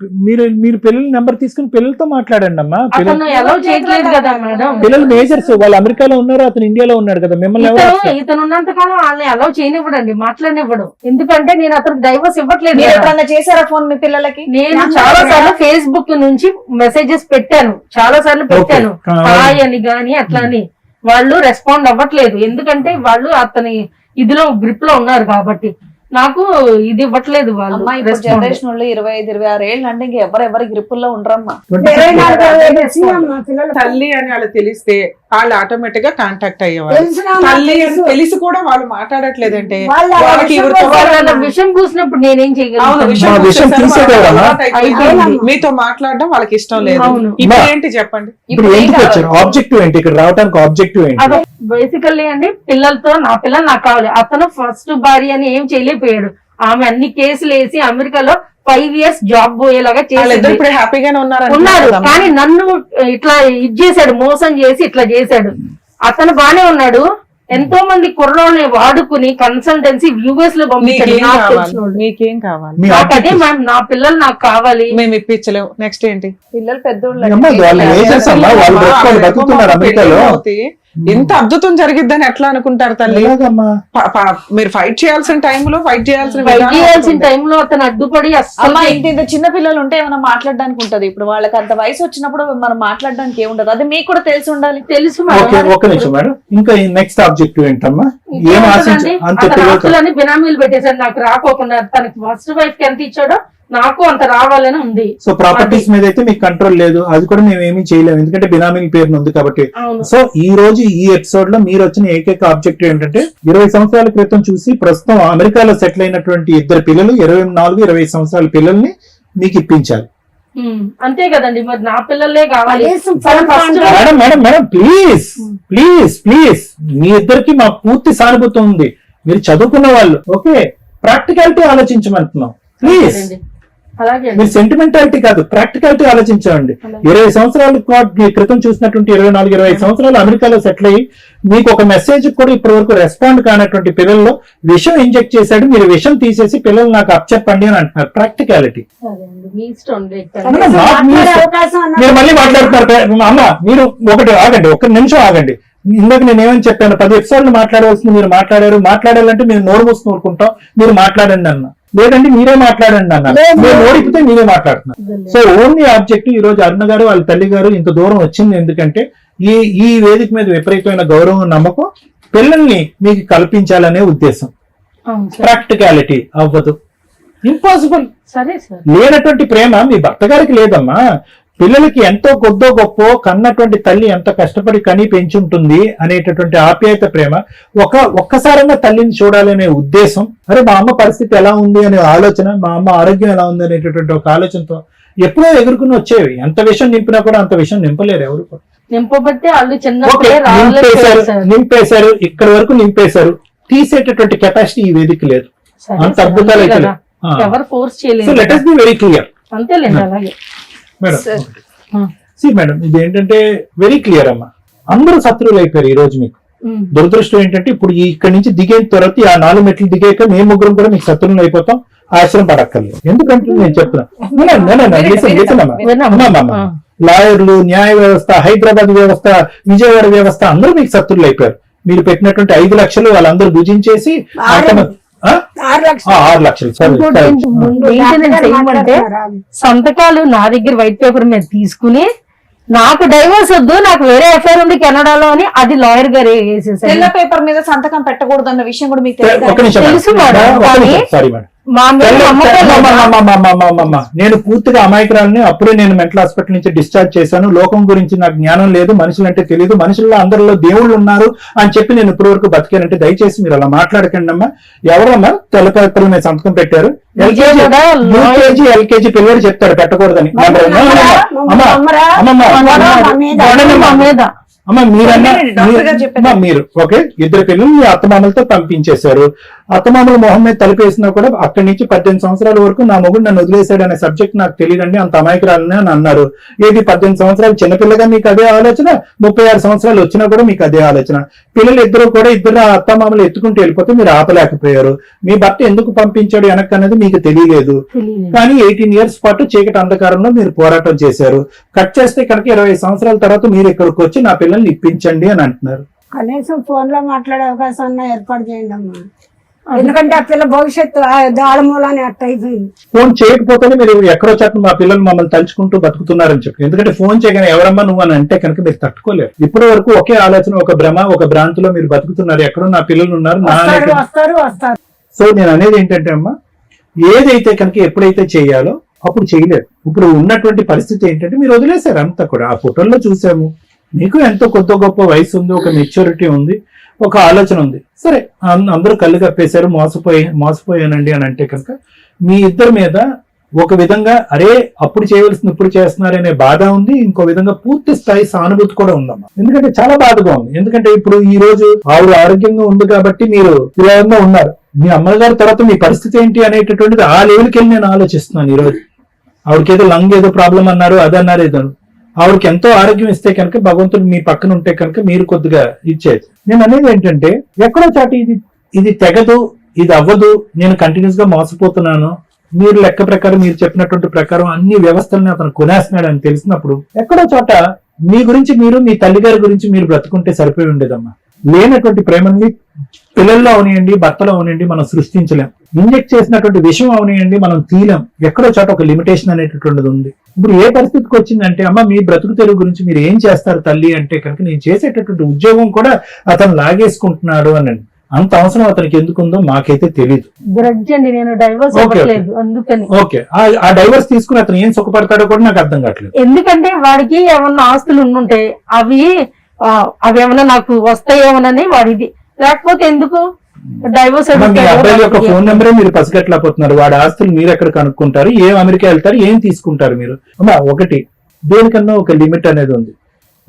మీరు పిల్లల నెంబర్ తీసుకుని పిల్లలతో మాట్లాడండి అమ్మా. అతను ఎలా చేయట్లేదు కదా మేడం. పిల్లలు మేజర్స్, వాళ్ళు అమెరికాలో ఉన్నారు, అతను ఇండియాలో ఉన్నాడు కదా. మిమ్మల్ని ఎవరు ఇతను ఉన్నంత కాలం వాళ్ళని అలౌ చేయనివ్వడండి, మాట్లాడనివ్వడు. ఎందుకంటే నేను అతనికి డైవర్స్ ఇవ్వట్లేదు మీరు కదా. ఎప్పుడన్నా చేశారా ఫోన్ మీ పిల్లలకి? నేను చాలా సార్లు ఫేస్బుక్ నుంచి మెసేజెస్ పెట్టాను, చాలా సార్లు పెట్టాను, హాయ్ అని గాని అట్లా అని. వాళ్ళు రెస్పాండ్ అవ్వట్లేదు, ఎందుకంటే వాళ్ళు అతని ఇదిలో గ్రిప్ లో ఉన్నారు కాబట్టి. నాకు ఇది ఇవ్వట్లేదు వాళ్ళు. అమ్మా ఇప్పుడు జనరేషన్ వాళ్ళు 25-26 ఏళ్ళు అంటే ఇంక ఎవరెవరి గ్రిప్పుల్లో ఉండరమ్మా. 24 వచ్చినాయమ్మా పిల్లలు. తల్లి అని వాళ్ళు తెలిస్తే వాళ్ళు ఆటోమేటిక్ గా కాంటాక్ట్ అయ్యేవాళ్ళు. తెలిసినా తల్లి అని తెలిసి కూడా వాళ్ళు మాట్లాడట్లేదంటే వాళ్ళ వాళ్ళకి విషయం ఎవరితో వాళ్ళ విషయం పూసినప్పుడు నేనేం అవును, చేయగలను? విషయం మా విషయం చూసేసారు, తీసేదేవరా? వాళ్ళకి అలవాటు అయిపోయింది. అయిపోయింది. మీతో మాట్లాడడం వాళ్ళకి ఇష్టం లేదు. అవును. ఇప్పుడు ఏంటి చెప్పండి? ఇప్పుడు ఎందుకు వచ్చారు? ఆబ్జెక్టివ్ ఏంటి ఇక్కడ రావడానికి? ఆబ్జెక్టివ్ ఏంటి? అదే బేసికల్లీ అండి, పిల్లలతో నా పిల్లలు నాకు కావాలి. అతను ఫస్ట్ భార్య అని ఏం చేయలేకపోయాడు. ఆమె అన్ని కేసులు వేసి అమెరికాలో 5 years జాబ్ పోయేలాగా వాళ్ళిద్దరు చేసింది. ఇప్పుడు హ్యాపీగానే ఉన్నారు, ఉన్నారు. కానీ నన్ను ఇట్లా ఇది చేశాడు, మోసం చేసి ఇట్లా చేశాడు. అతను బానే ఉన్నాడు. ఎంతో మంది కుర్రోల్ని వాడుకుని కన్సల్టెన్సీ యూఎస్ లో పంపించాడు. మీకేం నాకు కావాలి? తెలిసినోళ్ళు. మీకేం కావాలి? మీ నాకు అదే objectives. మ్యామ్, నా పిల్లలు నాకు కావాలి. మేము ఇప్పించలేము. నెక్స్ట్ ఏంటి? పిల్లలు పెద్దోళ్ళు అమ్మ, వాళ్ళు ఏజెస్ అమ్మా, వాళ్ళు బతుకుతున్నారు అమెరికాలో. ఇంత అద్భుతం జరిగిద్దని ఎట్లా అనుకుంటారు తల్లి? ఎలాగమ్మా? మీరు ఫైట్ చేయాల్సిన టైంలో ఫైట్ చేయాల్సిన ఫైట్ విధానం చేయాల్సిన ఉంటుంది. టైంలో అతను అడ్డుపడి అస్సలు అమ్మా ఇంత చిన్న పిల్లలు ఉంటే ఏమైనా మాట్లాడడానికి ఉంటది. ఇప్పుడు వాళ్ళకి అంత వయసు వచ్చినప్పుడు మనం మాట్లాడడానికి ఏముండదు. అది మీకు కూడా తెలిసి ఉండాలి. తెలుసు ఓకే, మేడం. ఒక్క నిమిషం మేడం. ఇంకా నెక్స్ట్ ఆబ్జెక్టివ్ ఏంటమ్మా? ఏం ఆశించ ఇంకేముంటుందండి? అంత అతను పిల్లలతో ఆస్తులన్నీ బినామీలు పెట్టేశాడు నాకు రాకోకుండా. తనకి ఫస్ట్ వైఫ్ కి ఎంత ఇచ్చాడో నాకు అంత రావాలని ఉంది. సో ప్రాపర్టీస్ మీద అయితే మీకు కంట్రోల్ లేదు, అది కూడా మేము ఏమీ చేయలేము ఎందుకంటే బినామీ పేరున ఉంది కాబట్టి. అవును. సో ఈ రోజు ఈ ఎపిసోడ్ లో మీరు వచ్చిన ఏకైక ఆబ్జెక్టివ్ ఏంటంటే 20 సంవత్సరాల క్రితం చూసి ప్రస్తుతం అమెరికాలో సెటిల్ అయినటువంటి ఇద్దరు పిల్లలు 24-20 సంవత్సరాల పిల్లల్ని మీకు ఇప్పించాలి. అంతే కదండి, మరి నా పిల్లలే కావాలి. కనీసం తను first phone madam madam madam please please please, మీ ఇద్దరికి మా పూర్తి సానుభూతి ఉంది. మీరు చదువుకున్న వాళ్ళు, ఓకే, ప్రాక్టికాలిటీ ఆలోచించమంటున్నాం ప్లీజ్. అండి. అలాగే అండి. మీరు సెంటిమెంటాలిటీ కాదు, ప్రాక్టికాలిటీ ఆలోచించండి. 20 సంవత్సరాల క్రితం చూసినటువంటి 24-20 సంవత్సరాలు అమెరికాలో సెటిల్ అయ్యి మీకు ఒక మెసేజ్ కూడా ఇప్పటి వరకు రెస్పాండ్ కానటువంటి పిల్లల్లో విషం ఇంజెక్ట్ చేశాడు. మీరు విషం తీసేసి పిల్లలు నాకు అప్పచెప్పండి అని అంటున్నారు. ప్రాక్టికాలిటీ. సరే అండి, మీ ఇష్టం అండి. మాట్లాడే అవకాశం అన్నది మీరు మళ్ళీ మాట్లాడుతున్నారు అమ్మ. మీరు ఒకటి ఆగండి, ఒక్క నిమిషం ఆగండి. ఇందాక నేను ఏమని చెప్పాను, 10 ఎపిసోడ్లు మాట్లాడవలసింది మీరు మాట్లాడాలంటే మీరు నోరు మూసుకుని ఊరుకుంటాం. మీరు మాట్లాడండి అన్న, లేదంటే మీరే మాట్లాడండి అన్న. మీరు ఓడిపితే మీరే మాట్లాడుతున్నారు. సో ఓన్లీ ఆబ్జెక్టివ్ ఈ రోజు అరుణ గారు వాళ్ళ తల్లి గారు ఇంత దూరం వచ్చింది ఎందుకంటే ఈ వేదిక మీద విపరీతమైన గౌరవం, నమ్మకం పిల్లల్ని మీకు కల్పించాలనే ఉద్దేశం. ప్రాక్టికాలిటీ అవ్వదు, ఇంపాసిబుల్. సరే సార్. లేనటువంటి ప్రేమ మీ భర్త గారికి లేదమ్మా. పిల్లలకి ఎంతో కొద్దో గొప్ప కన్నటువంటి తల్లి ఎంత కష్టపడి కని పెంచుంటుంది అనేటటువంటి ఆప్యాయత ప్రేమ ఒక్కసారైనా తల్లిని చూడాలనే ఉద్దేశం. అరే మా అమ్మ పరిస్థితి ఎలా ఉంది అనే ఆలోచన, మా అమ్మ ఆరోగ్యం ఎలా ఉంది అనేటటువంటి ఒక ఆలోచనతో ఎప్పుడో ఎగురుకుని వచ్చేవి. ఎంత విషయం నింపినా కూడా అంత విషయం నింపలేరు ఎవరు కూడా. నింపబట్టే వాళ్ళు ఓకే, చిన్నప్పుడే నింపేశారు, ఇక్కడ వరకు నింపేశారు. తీసేటటువంటి కెపాసిటీ ఈ వేదిక లేదు. అంత అద్భుతాలు అయితే లేవు. ఎవరు ఫోర్స్ సో చేయలేదు. Let us be very clear. అంతేలేండి. అలాగే మేడం మేడం ఇది ఏంటంటే వెరీ క్లియర్ అమ్మా. అందరూ శత్రువులు అయిపోయారు ఈ రోజు మీకు. దురదృష్టం ఏంటంటే ఇప్పుడు ఇక్కడి నుంచి దిగిన తర్వాత ఆ 4 మెట్లు దిగాక మేము ముగ్గురం కూడా మీకు శత్రువులు అయిపోతాం. ఆశ్రయం పడక్కర్లేదు. ఎందుకంటే నేను చెప్తున్నా, లాయర్లు, న్యాయ వ్యవస్థ, హైదరాబాద్ వ్యవస్థ, విజయవాడ వ్యవస్థ అందరూ మీకు శత్రువులు అయిపోయారు. మీరు పెట్టినటువంటి 5 లక్షలు వాళ్ళందరూ భుజించేసి 6 లక్షలు మెయింటెనెన్స్ ఏమంటే సంతకాలు నా దగ్గర వైట్ పేపర్ మీద తీసుకుని నాకు డైవర్స్ వద్దు, నాకు వేరే ఎఫ్ఐఆర్ ఉంది కెనడాలో అని అది లాయర్ గారు వేసేసారు. తెల్ల పేపర్ మీద సంతకం పెట్టకూడదు అన్న విషయం కూడా మీకు తెలుసు మేడం. కానీ సారీ మేడం, మా మీద నమ్మకం లేదు. నేను పూర్తిగా అమాయకురాలని. అప్పుడే నేను మెంటల్ హాస్పిటల్ నుంచి డిశ్చార్జ్ చేశాను. లోకం గురించి నాకు జ్ఞానం లేదు, మనుషులంటే తెలియదు, మనుషుల్లో అందరిలో దేవుళ్ళు ఉన్నారు అని చెప్పి నేను ఇప్పటి వరకు బతికానంటే దయచేసి మీరు అలా మాట్లాడకండి అమ్మా. ఎవరమ్మా తెల్ల పేపర్ల మీద సంతకం పెట్టారు? యూకేజీ ఎల్కేజీ పిల్లలు చెప్తాడు పెట్టకూడదని. అమ్మ మీరు ఓకే, 2 పిల్లలు మీ అత్తమామలతో పంపించేశారు. అత్తమామల మొహం మీద తలుపేసినా కూడా అక్కడి నుంచి 18 సంవత్సరాల వరకు నా మొగుడు నన్ను వదిలేశాడు అనే సబ్జెక్ట్ నాకు తెలియదండి, అంత అమాయకురాలని అని అన్నారు. ఏది 18 సంవత్సరాలు చిన్నపిల్లగా మీకు అదే ఆలోచన, 36 సంవత్సరాలు వచ్చినా కూడా మీకు అదే ఆలోచన. పిల్లలు ఇద్దరు అత్తమామలు ఎత్తుకుంటూ వెళ్ళిపోతే మీరు ఆపలేకపోయారు. మీ భర్త ఎందుకు పంపించాడు వెనక్కి అనేది మీకు తెలియలేదు. కానీ 18 years పాటు చీకటి అంధకారంలో మీరు పోరాటం చేశారు. కట్ చేస్తే కనుక 20 సంవత్సరాల తర్వాత మీరు ఇక్కడికి వచ్చి నా పిల్లల్ని ఇప్పించండి అని అంటున్నారు. కనీసం ఫోన్ లో మాట్లాడే అవకాశం అన్నా ఏర్పాటు చేయండి అమ్మా, ఎందుకంటే ఆ పిల్ల భవిష్యత్తు దాళమూలని అట్ట అయిపోయింది. ఫోన్ చేయకపోతేనే మీరు ఎక్కడో చట్టం మా పిల్లలు మమ్మల్ని తలుచుకుంటూ బతుకుతున్నారని చెప్పి, ఎందుకంటే ఫోన్ చేయగానే ఎవరమ్మా నువ్వు అని అంటే కనుక మీరు తట్టుకోలేరు. ఇప్పటి వరకు ఒకే ఆలోచన, ఒక భ్రమ, ఒక భ్రాంతిలో మీరు బతుకుతున్నారు. ఎక్కడో నా పిల్లలు ఉన్నారు. వస్తారు. సో నేను అనేది ఏంటంటే అమ్మా, ఏదైతే కనుక ఎప్పుడైతే చేయాలో అప్పుడు చేయలేదు. ఇప్పుడు ఉన్నటువంటి పరిస్థితి ఏంటంటే మీరు వదిలేశారు అంతా కూడా. ఆ ఫోటోల్లో చూసాము, మీకు ఎంతో కొద్ది గొప్ప వయసు ఉంది, ఒక మెచ్యూరిటీ ఉంది, ఒక ఆలోచన ఉంది. సరే అందరూ కళ్ళు కప్పేశారు, మోసపోయానండి అని అంటే కనుక మీ ఇద్దరి మీద ఒక విధంగా అరే అప్పుడు చేయవలసింది ఇప్పుడు చేస్తున్నారనే బాధ ఉంది, ఇంకో విధంగా పూర్తి స్థాయి సానుభూతి కూడా ఉందమ్మా. ఎందుకంటే చాలా బాధగా ఉంది. ఎందుకంటే ఇప్పుడు ఈ రోజు ఆవిడ ఆరోగ్యంగా ఉంది కాబట్టి మీరు పిల్లలంగా ఉన్నారు. మీ అమ్మగారి తర్వాత మీ పరిస్థితి ఏంటి అనేటటువంటిది ఆ లెవెల్కి వెళ్ళి నేను ఆలోచిస్తున్నాను. ఈ రోజు ఆవిడకి ఏదో లంగ్ ఏదో ప్రాబ్లం అన్నారు, అదన్నారు, ఏదో ఆవిడకి ఎంతో ఆరోగ్యం ఇస్తే కనుక భగవంతుడు మీ పక్కన ఉంటే కనుక మీరు కొద్దిగా ఇచ్చేది. నేను అనేది ఏంటంటే ఎక్కడో చాటి ఇది తెగదు, ఇది అవ్వదు, నేను కంటిన్యూస్ గా మోసపోతున్నాను, మీరు లెక్క ప్రకారం మీరు చెప్పినటువంటి ప్రకారం అన్ని వ్యవస్థల్ని అతను కొనేస్తున్నాడు అని తెలిసినప్పుడు ఎక్కడో చోట మీ గురించి మీరు, మీ తల్లిగారి గురించి మీరు బ్రతుకుంటే సరిపోయి ఉండేదమ్మా. లేనటువంటి ప్రేమని పిల్లల్లో అవనియండి, భర్తలో అవనియండి మనం సృష్టించలేం. ఇంజెక్ట్ చేసినటువంటి విషయం అవనియండి మనం తీయలేం. ఎక్కడో చోట ఒక లిమిటేషన్ అనేటటువంటిది ఉంది. ఇప్పుడు ఏ పరిస్థితికి వచ్చిందంటే అమ్మ మీ బ్రతుకు తెరువు గురించి మీరు ఏం చేస్తారు తల్లి అంటే కనుక నేను చేసేటటువంటి ఉద్యోగం కూడా అతను లాగేసుకుంటున్నాడు అనండి. అంత అవసరం అతనికి ఎందుకుందో మాకైతే తెలియదు. నేను డైవర్స్ అవ్వట్లేదు అందుకని. ఓకే, ఆ డైవర్స్ తీసుకుని అతను ఏం సుఖపడతాడో కూడా నాకు అర్థం కావట్లేదు. ఎందుకంటే వాడికి ఏమన్నా ఆస్తులు ఉండుంటే అవి ఏమన్నా నాకు వస్తాయేమోనని వాడిది, లేకపోతే ఎందుకు డైవర్స్. మీ అబ్బాయి యొక్క ఫోన్ నెంబరే మీరు పసిగట్టలేకపోతున్నారు. వాడి ఆస్తులు మీరు ఎక్కడ కనుక్కుంటారు, ఏం అమెరికా వెళ్తారు, ఏం తీసుకుంటారు మీరు. అమ్మా ఒకటి దేనికన్నా ఒక లిమిట్ అనేది ఉంది.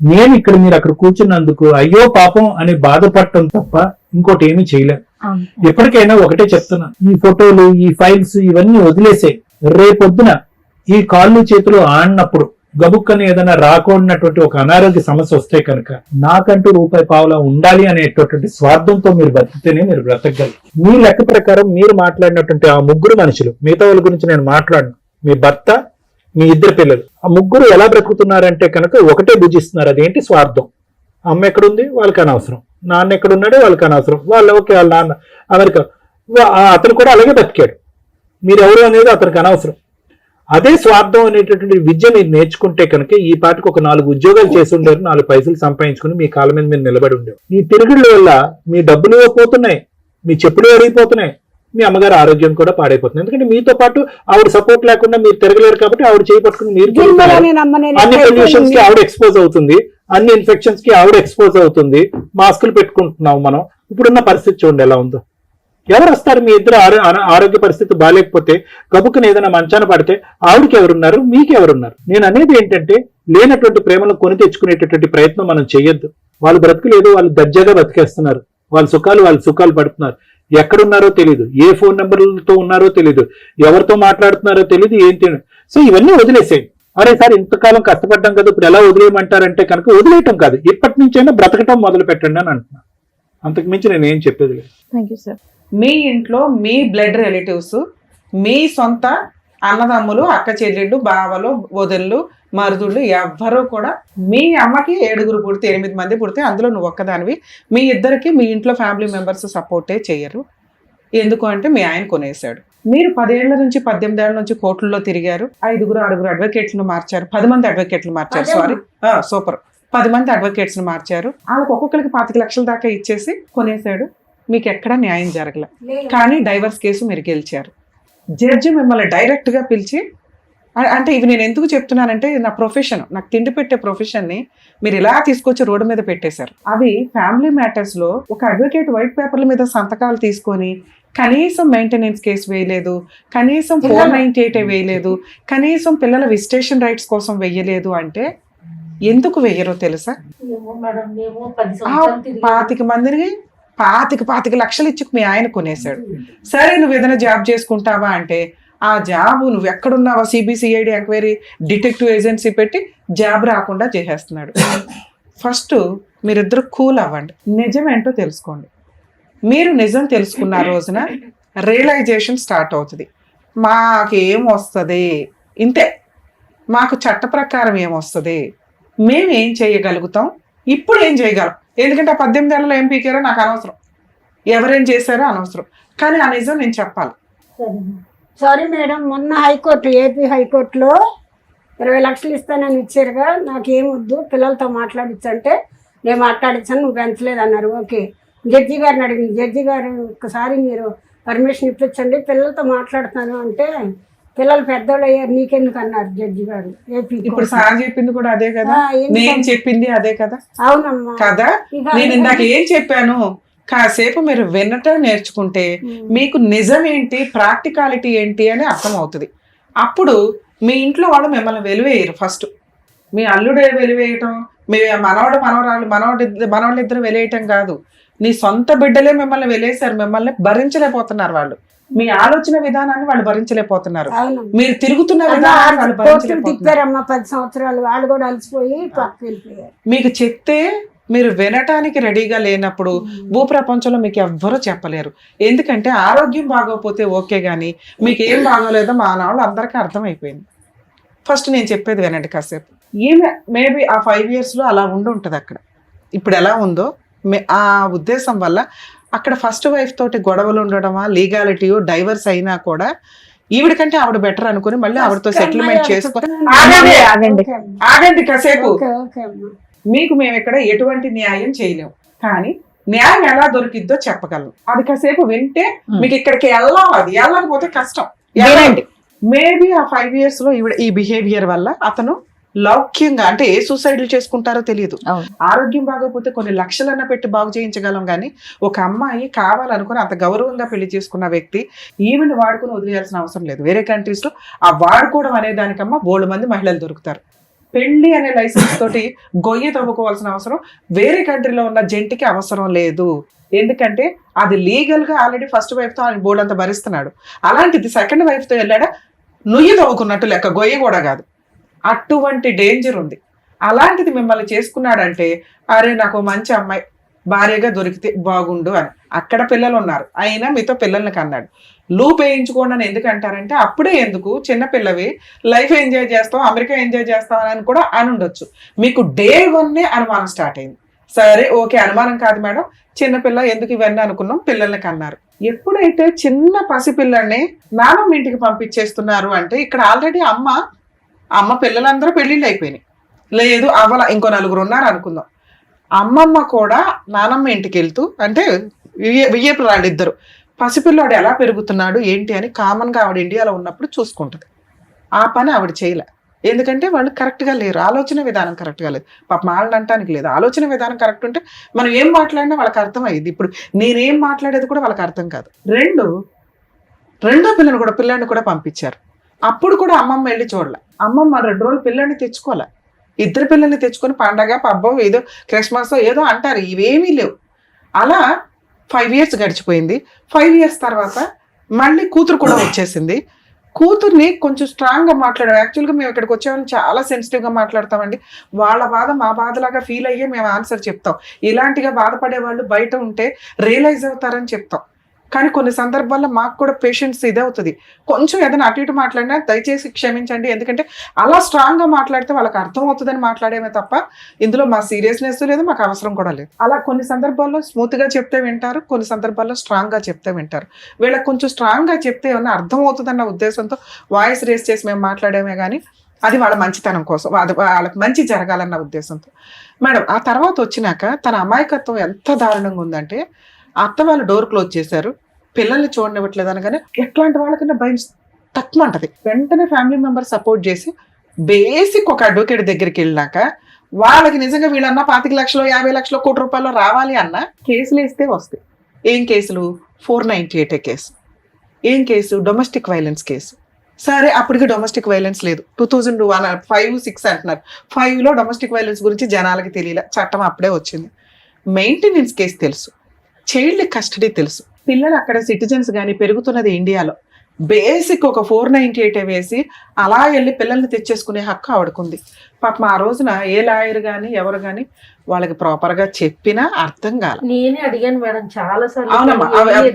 నేను ఇక్కడ మీరు అక్కడ కూర్చున్నందుకు అయ్యో పాపం అని బాధపడటం తప్ప ఇంకోటి ఏమీ చేయలేదు. ఎప్పటికైనా ఒకటే చెప్తున్నా, ఈ ఫోటోలు, ఈ ఫైల్స్ ఇవన్నీ వదిలేసే రేపొద్దున ఈ కాళ్ళు చేతులు ఆడినప్పుడు గబుక్కని ఏదైనా రాకూడనటువంటి ఒక అనారోగ్య సమస్య వస్తే కనుక నాకంటూ రూపాయి పావులా ఉండాలి అనేటటువంటి స్వార్థంతో మీరు బతికితేనే మీరు బ్రతకగలరు. మీ లెక్క ప్రకారం మీరు మాట్లాడినటువంటి ఆ ముగ్గురు మనుషులు, మిగతా వాళ్ళ గురించి నేను మాట్లాడను, మీ భర్త, మీ ఇద్దరు పిల్లలు, ఆ ముగ్గురు ఎలా బ్రతుకుతున్నారంటే కనుక ఒకటే భుజిస్తున్నారు. అదేంటి స్వార్థం. అమ్మ ఎక్కడుంది వాళ్ళకి అనవసరం, నాన్న ఎక్కడున్నాడో వాళ్ళకి అనవసరం, ఓకే వాళ్ళ నాన్న అమెరికా, అతను కూడా అలాగే బతికాడు, మీరెవరు అనేది అతనికి అనవసరం. అదే స్వార్థం అనేటటువంటి విద్య మీరు నేర్చుకుంటే కనుక ఈ పాటికి ఒక 4 ఉద్యోగాలు చేసి ఉండేవారు, 4 పైసలు సంపాదించుకుని మీ కాళ్ళ మీద మీరు నిలబడి ఉండేవారు. ఈ తిరుగుళ్ళ వల్ల మీ డబ్బులు పోతున్నాయి, మీ చెప్పులు అడిగిపోతున్నాయి, మీ అమ్మగారు ఆరోగ్యం కూడా పాడైపోతుంది. ఎందుకంటే మీతో పాటు ఆవిడ సపోర్ట్ లేకుండా మీరు తిరగలేరు కాబట్టి ఆవిడ చేయి పట్టుకుని మీరు అన్ని పొల్యూషన్స్ కి ఆవిడ ఎక్స్పోజ్ అవుతుంది, అన్ని ఇన్ఫెక్షన్స్ కి ఆవిడ ఎక్స్పోజ్ అవుతుంది. మాస్కులు పెట్టుకుంటున్నాం మనం. ఇప్పుడున్న పరిస్థితి చూడండి ఎలా ఉందో. ఎవరు వస్తారు? మీ ఇద్దరు ఆరోగ్య పరిస్థితి బాగాలేకపోతే గబుక్కుని ఏదైనా మంచాన పడితే ఆవిడకి ఎవరున్నారు, మీకు ఎవరున్నారు? నేను అనేది ఏంటంటే లేనటువంటి ప్రేమను కొని తెచ్చుకునేటటువంటి ప్రయత్నం మనం చేయొద్దు. వాళ్ళు బ్రతుకులేదు, వాళ్ళు దర్జాగా బతికేస్తున్నారు, వాళ్ళ సుఖాలు పడుతున్నారు. ఎక్కడున్నారో తెలియదు, ఏ ఫోన్ నెంబర్లతో ఉన్నారో తెలియదు, ఎవరితో మాట్లాడుతున్నారో తెలియదు, ఏంటి. సో ఇవన్నీ వదిలేసేయండి. అరే సార్ ఇంతకాలం కష్టపడ్డాం కదా ఇప్పుడు ఎలా వదిలేయమంటారంటే కనుక వదిలేయటం కాదు, ఇప్పటి నుంచైనా బ్రతకటం మొదలు పెట్టండి అని అంటున్నాను. అంతకు మించి నేను ఏం చెప్పేది లేదు. Thank you sir. మీ ఇంట్లో మీ బ్లడ్ రిలేటివ్స్, మీ సొంత అన్నదమ్ములు, అక్క చెల్లెళ్ళు, బావలు, వదిళ్ళు, మరుదుళ్ళు ఎవ్వరూ కూడా మీ అమ్మకి 7 పుడితే 8 మంది పుడితే అందులో నువ్వు ఒక్కదానివి, మీ ఇద్దరికి మీ ఇంట్లో ఫ్యామిలీ మెంబర్స్ సపోర్టే చెయ్యరు. ఎందుకు అంటే మీ ఆయన కొనేసాడు. మీరు 10 ఏళ్ల నుంచి 18 ఏళ్ల నుంచి కోర్టుల్లో తిరిగారు, 5-6 అడ్వకేట్లను మార్చారు, 10 మంది అడ్వకేట్లు మార్చారు, సూపర్ 10 మంది అడ్వకేట్స్ ని మార్చారు. వాళ్ళకి ఒక్కొక్కరికి 25 లక్షల దాకా ఇచ్చేసి కొనేసాడు. మీకు ఎక్కడా న్యాయం జరగలే, కానీ డైవర్స్ కేసు మీరు గెలిచారు. జడ్జి మిమ్మల్ని డైరెక్ట్ గా పిలిచి, అంటే ఇవి నేను ఎందుకు చెప్తున్నానంటే నా ప్రొఫెషన్, నాకు తిండి పెట్టే ప్రొఫెషన్ని మీరు ఇలా తీసుకొచ్చి రోడ్డు మీద పెట్టేశారు. అవి ఫ్యామిలీ మ్యాటర్స్ లో ఒక అడ్వకేట్ వైట్ పేపర్ల మీద సంతకాలు తీసుకొని కనీసం మెయింటెనెన్స్ కేసు వేయలేదు, కనీసం 498 వేయలేదు, కనీసం పిల్లల విజిటేషన్ రైట్స్ కోసం వెయ్యలేదు అంటే ఎందుకు వెయ్యరో తెలుసా? 25 మందిని పాతిక లక్షలు ఇచ్చి మీ ఆయన కొనేశాడు. సరే నువ్వు ఏదైనా జాబ్ చేసుకుంటావా అంటే ఆ జాబ్ నువ్వు ఎక్కడున్నావా సిబిసిఐడి ఎంక్వైరీ డిటెక్టివ్ ఏజెన్సీ పెట్టి జాబ్ రాకుండా చేసేస్తున్నాడు. ఫస్ట్ మీరిద్దరు కూల్ అవ్వండి, నిజమేంటో తెలుసుకోండి. మీరు నిజం తెలుసుకున్న రోజున రియలైజేషన్ స్టార్ట్ అవుతుంది. మాకేం వస్తుంది, ఇంతే, మాకు చట్ట ప్రకారం ఏమొస్తుంది, మేము ఏం చేయగలుగుతాం, ఇప్పుడు ఏం చేయగలం. ఎందుకంటే ఆ 18 ఏళ్ళలో ఏం పీకారో నాకు అనవసరం, ఎవరేం చేశారో అనవసరం, కానీ ఆ నిజం నేను చెప్పాలి. సారీ మేడం, మొన్న హైకోర్టు ఏపీ హైకోర్టులో 20 లక్షలు ఇస్తానని ఇచ్చారుగా, నాకేం వద్దు పిల్లలతో మాట్లాడించంటే నేను మాట్లాడించాను, నువ్వు పెంచలేదు అన్నారు. ఓకే, జడ్జి గారిని అడిగింది, జడ్జి గారు ఒకసారి మీరు పర్మిషన్ ఇప్పించండి పిల్లలతో మాట్లాడుతాను అంటే, పిల్లలు పెద్దోళ్ళు అయ్యారు నీకెందుకు అన్నారు జడ్జి గారు. ఏపీ ఇప్పుడు సార్ చెప్పింది కూడా అదే కదా, నేను చెప్పింది అదే కదా. అవునమ్మా కదా, నేను ఇందాక ఏం చెప్పాను, కాసేపు మీరు వినటం నేర్చుకుంటే మీకు నిజం ఏంటి, ప్రాక్టికాలిటీ ఏంటి అని అర్థం అవుతుంది. అప్పుడు మీ ఇంట్లో వాళ్ళు మిమ్మల్ని వెలివేయరు. ఫస్ట్ మీ అల్లుడే వెలివేయటం, మీ మనవాళ్ళిద్దరు వెలివేయటం కాదు, నీ సొంత బిడ్డలే మిమ్మల్ని వెలేశారు, మిమ్మల్ని భరించలేకపోతున్నారు వాళ్ళు. మీ ఆలోచన విధానాన్ని వాళ్ళు భరించలేకపోతున్నారు, మీరు తిరుగుతున్న విధానాన్ని వాళ్ళు భరించలేకపోతున్నారు. 10 సంవత్సరాలు వాళ్ళు కూడా అలసిపోయి పక్కకి వెళ్ళిపోయారు. మీకు చెప్తే మీరు వినటానికి రెడీగా లేనప్పుడు భూప్రపంచంలో మీకు ఎవ్వరూ చెప్పలేరు. ఎందుకంటే ఆరోగ్యం బాగోకపోతే ఓకే, కానీ మీకు ఏం బాగోలేదో మా నాళ్ళు అందరికీ అర్థమైపోయింది. ఫస్ట్ నేను చెప్పేది వినండి కాసేపు. ఈమె మేబీ ఆ 5 years లో అలా ఉండి అక్కడ. ఇప్పుడు ఎలా ఉందో ఆ ఉద్దేశం వల్ల అక్కడ ఫస్ట్ వైఫ్ తోటి గొడవలు ఉండడమా, లీగాలిటీయో, డైవర్స్ అయినా కూడా ఈవిడికంటే ఆవిడ బెటర్ అనుకుని మళ్ళీ ఆవిడతో సెటిల్మెంట్ చేసుకొని ఆగండి కాసేపు. మీకు మేము ఇక్కడ ఎటువంటి న్యాయం చేయలేము, కానీ న్యాయం ఎలా దొరికిద్దో చెప్పగలం. అది కాసేపు వింటే మీకు ఇక్కడికి వెళ్ళాలి, అది వెళ్ళకపోతే కష్టం. మేబీ ఆ 5 years లో ఈ బిహేవియర్ వల్ల అతను లౌక్యంగా, అంటే ఏ సూసైడ్లు చేసుకుంటారో తెలియదు. ఆరోగ్యం బాగోకపోతే కొన్ని లక్షలన్నా పెట్టి బాగు చేయించగలం, కానీ ఒక అమ్మాయి కావాలనుకుని అంత గౌరవంగా పెళ్లి చేసుకున్న వ్యక్తి ఈవెన్ వాడుకుని వదిలేయాల్సిన అవసరం లేదు. వేరే కంట్రీస్ లో ఆ వాడుకోవడం అనే దానికమ్మా బోల్డ్ మంది మహిళలు దొరుకుతారు. పెళ్లి అనే లైసెన్స్ తోటి గొయ్యి తవ్వుకోవాల్సిన అవసరం వేరే కంట్రీలో ఉన్న జంటికి అవసరం లేదు. ఎందుకంటే అది లీగల్ గా ఆల్రెడీ ఫస్ట్ వైఫ్ తో ఆయన బోర్డు అంతా భరిస్తున్నాడు. అలాంటిది సెకండ్ వైఫ్ తో వెళ్ళాడా నుయ్యి తవ్వుకున్నట్టు లెక్క, గొయ్యి కూడా కాదు. అటువంటి డేంజర్ ఉంది. అలాంటిది మిమ్మల్ని చేసుకున్నాడంటే అరే నాకు మంచి అమ్మాయి భార్యగా దొరికితే బాగుండు అని. అక్కడ పిల్లలు ఉన్నారు, అయినా మీతో పిల్లల్ని కన్నాడు. లూప్ వేయించుకోండి అని ఎందుకు అంటారంటే అప్పుడే ఎందుకు, చిన్నపిల్లవి, లైఫ్ ఎంజాయ్ చేస్తాం, అమెరికా ఎంజాయ్ చేస్తాం అని కూడా అని ఉండొచ్చు. మీకు Day 1 అనుమానం స్టార్ట్ అయింది. సరే ఓకే, అనుమానం కాదు మేడం, చిన్నపిల్ల ఎందుకు ఇవన్నీ అనుకున్నాం, పిల్లల్ని కన్నారు. ఎప్పుడైతే చిన్న పసిపిల్లల్ని నానమ్మ ఇంటికి పంపించేస్తున్నారు అంటే ఇక్కడ ఆల్రెడీ అమ్మ పిల్లలందరూ పెళ్లిళ్ళు అయిపోయినాయి, లేదు అవ్వాల, ఇంకో 4 ఉన్నారు అనుకుందాం. అమ్మమ్మ కూడా నానమ్మ ఇంటికి వెళ్తూ, అంటే వియ్యపు వాళ్ళిద్దరు, పసిపిల్లాడు ఎలా పెరుగుతున్నాడు ఏంటి అని కామన్గా ఆవిడ ఇండియాలో ఉన్నప్పుడు చూసుకుంటుంది. ఆ పని ఆవిడ చేయలే, ఎందుకంటే వాళ్ళు కరెక్ట్గా లేరు, ఆలోచన విధానం కరెక్ట్గా లేదు. పాప వాళ్ళని అంటానికి లేదు, ఆలోచన విధానం కరెక్ట్ ఉంటే మనం ఏం మాట్లాడినా వాళ్ళకి అర్థం అయ్యింది. ఇప్పుడు నేనేం మాట్లాడేది కూడా వాళ్ళకి అర్థం కాదు. రెండో పిల్లాన్ని కూడా పంపించారు. అప్పుడు కూడా అమ్మమ్మ వెళ్ళి చూడలే. అమ్మమ్మ 2 రోజులు పిల్లని తెచ్చుకోలే, 2 పిల్లల్ని తెచ్చుకొని పండగ పబ్బం ఏదో క్రిస్మస్ ఏదో అంటారు, ఇవేమీ లేవు. అలా 5 years గడిచిపోయింది. 5 years తర్వాత మళ్ళీ కూతురు కూడా వచ్చేసింది. కూతుర్ని కొంచెం స్ట్రాంగ్గా మాట్లాడాం. యాక్చువల్గా మేము ఇక్కడికి వచ్చేవాళ్ళని చాలా సెన్సిటివ్గా మాట్లాడతామండి. వాళ్ళ బాధ మా బాధలాగా ఫీల్ అయ్యే మేము ఆన్సర్ చెప్తాం. ఇలాంటిగా బాధపడే వాళ్ళు బయట ఉంటే రియలైజ్ అవుతారని చెప్తాం. కానీ కొన్ని సందర్భాల్లో మాకు కూడా పేషెన్స్ ఇదవుతుంది, కొంచెం ఏదైనా అటు ఇటు మాట్లాడినా దయచేసి క్షమించండి, ఎందుకంటే అలా స్ట్రాంగ్గా మాట్లాడితే వాళ్ళకి అర్థం అవుతుందని మాట్లాడేమే తప్ప ఇందులో మా సీరియస్నెస్ లేదు, మాకు అవసరం కూడా లేదు. అలా కొన్ని సందర్భాల్లో స్మూత్గా చెప్తే వింటారు, కొన్ని సందర్భాల్లో స్ట్రాంగ్గా చెప్తే వింటారు. వీళ్ళకి కొంచెం స్ట్రాంగ్గా చెప్తే ఏమన్నా అర్థం అవుతుందన్న ఉద్దేశంతో వాయిస్ రేస్ చేసి మేము మాట్లాడేమే, కానీ అది వాళ్ళ మంచితనం కోసం, అది వాళ్ళకి మంచి జరగాలన్న ఉద్దేశంతో. మేడం ఆ తర్వాత వచ్చినాక తన అమాయకత్వం ఎంత దారుణంగా ఉందంటే, అత్త వాళ్ళు డోర్ క్లోజ్ చేశారు, పిల్లల్ని చూడనివ్వట్లేదు అనగానే ఎట్లాంటి వాళ్ళకన్నా భయం తక్కువ ఉంటుంది. వెంటనే ఫ్యామిలీ మెంబర్ సపోర్ట్ చేసి బేసిక్ ఒక అడ్వకేట్ దగ్గరికి వెళ్ళినాక వాళ్ళకి నిజంగా వీళ్ళన్నా 25 లక్షలు 50 లక్షలు ₹1 కోటి రావాలి అన్న కేసులు వేస్తే వస్తాయి. ఏం కేసులు? 498 కేసు. ఏం కేసు? Domestic violence case. సరే అప్పటికి డొమెస్టిక్ వైలెన్స్ లేదు, 2005-6 అంటున్నారు. 5లో డొమెస్టిక్ వైలెన్స్ గురించి జనాలకి తెలియలే, చట్టం అప్పుడే వచ్చింది. మెయింటెనెన్స్ కేసు తెలుసు. చైల్డ్ కస్టడీ తెలుసు. పిల్లలు అక్కడ సిటిజన్స్ కానీ పెరుగుతున్నది ఇండియాలో. బేసిక్ ఒక 498 వేసి అలా వెళ్ళి పిల్లల్ని తెచ్చేసుకునే హక్కు ఆవిడకుంది. పాపం ఆ రోజున ఏ లాయర్ కానీ ఎవరు కానీ వాళ్ళకి ప్రాపర్ గా చెప్పినా అర్థం కాల. నేనే అడిగాను మేడం చాలా అవునమ్మా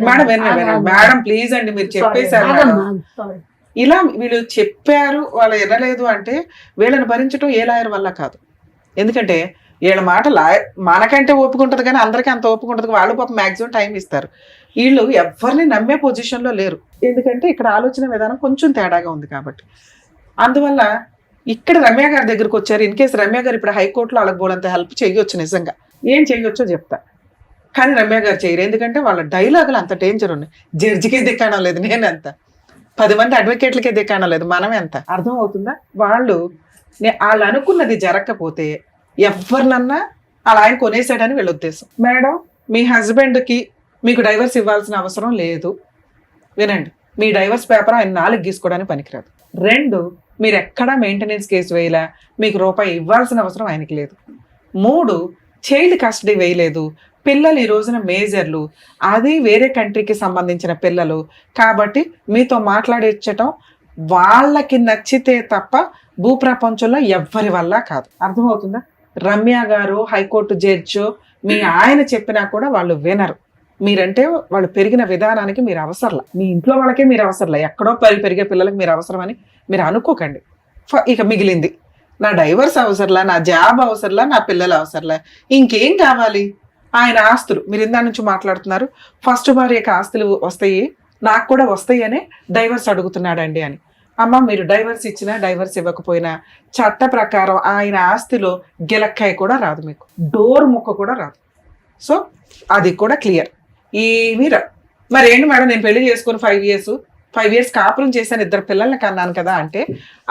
మేడం మేడం ప్లీజ్ అండి మీరు చెప్పేశారు మేడం. ఇలా వీళ్ళు చెప్పారు వాళ్ళు వినలేదు అంటే వీళ్ళని భరించడం ఏ లాయర్ వల్ల కాదు. ఎందుకంటే వీళ్ళ మాట మనకంటే ఓపిక ఉంటుంది కానీ అందరికీ అంత ఓపిక ఉంటుంది. వాళ్ళు పాపం మాక్సిమం టైం ఇస్తారు. వీళ్ళు ఎవరిని నమ్మే పొజిషన్ లో లేరు. ఎందుకంటే ఇక్కడ ఆలోచన విధానం కొంచెం తేడాగా ఉంది కాబట్టి. అందువల్ల ఇక్కడ రమ్య గారి దగ్గరకు వచ్చారు. ఇన్ కేసు రమ్య గారు ఇప్పుడు హైకోర్టులో వాళ్ళకి పోలంత హెల్ప్ చేయొచ్చు, నిజంగా ఏం చేయొచ్చో చెప్తా. కానీ రమ్య గారు చేయరు. ఎందుకంటే వాళ్ళ డైలాగులు అంత డేంజర్ ఉన్నాయి. జడ్జికే దిక్కాడం లేదు, నేనెంత 10 మంది అడ్వకేట్లకే దిక్కాడం లేదు, మనం ఎంత. అర్థం అవుతుందా? వాళ్ళు అనుకున్నది జరగకపోతే ఎవరినన్నా అలా ఆయన కొనేసాడని వీళ్ళ ఉద్దేశం. మేడం మీ హస్బెండ్కి మీకు డైవర్స్ ఇవ్వాల్సిన అవసరం లేదు. వినండి, మీ డైవర్స్ పేపర్ ఆయన 4 గీసుకోవడానికి పనికిరాదు. 2, మీరు ఎక్కడా మెయింటెనెన్స్ కేసు వేయలే, మీకు రూపాయి ఇవ్వాల్సిన అవసరం ఆయనకి లేదు. 3, చైల్డ్ కస్టడీ వేయలేదు. పిల్లలు ఈ రోజున మేజర్లు, అది వేరే కంట్రీకి సంబంధించిన పిల్లలు కాబట్టి మీతో మాట్లాడించటం వాళ్ళకి నచ్చితే తప్ప భూప్రపంచంలో ఎవ్వరి వల్ల కాదు. అర్థమవుతుందా? రమ్య గారు హైకోర్టు జడ్జి మీ ఆయన చెప్పినా కూడా వాళ్ళు వినరు. మీరంటే వాళ్ళు పెరిగిన విధానానికి మీరు అవసరంలా, మీ ఇంట్లో వాళ్ళకే మీరు అవసరంలా, ఎక్కడో పెరిగే పిల్లలకి మీరు అవసరమని మీరు అనుకోకండి. ఇక మిగిలింది నా డైవర్స్ అవసరంలా, నా జాబ్ అవసరంలా, నా పిల్లల అవసరంలా, ఇంకేం కావాలి? ఆయన ఆస్తులు మీరు ఇందా నుంచి మాట్లాడుతున్నారు. ఫస్ట్ భార్యకి ఆస్తులు వస్తాయి, నాకు కూడా వస్తాయి అని డైవర్స్ అడుగుతున్నాడండి అని. అమ్మ మీరు డైవర్స్ ఇచ్చినా డైవర్స్ ఇవ్వకపోయినా చట్ట ప్రకారం ఆయన ఆస్తిలో గిలక్కాయ కూడా రాదు, మీకు డోర్ ముక్క కూడా రాదు. సో అది కూడా క్లియర్. మరి ఏంటి మేడం నేను పెళ్లి చేసుకుని 5 ఇయర్స్ కాపురం చేశాను, 2 పిల్లల్ని కన్నాను కదా అంటే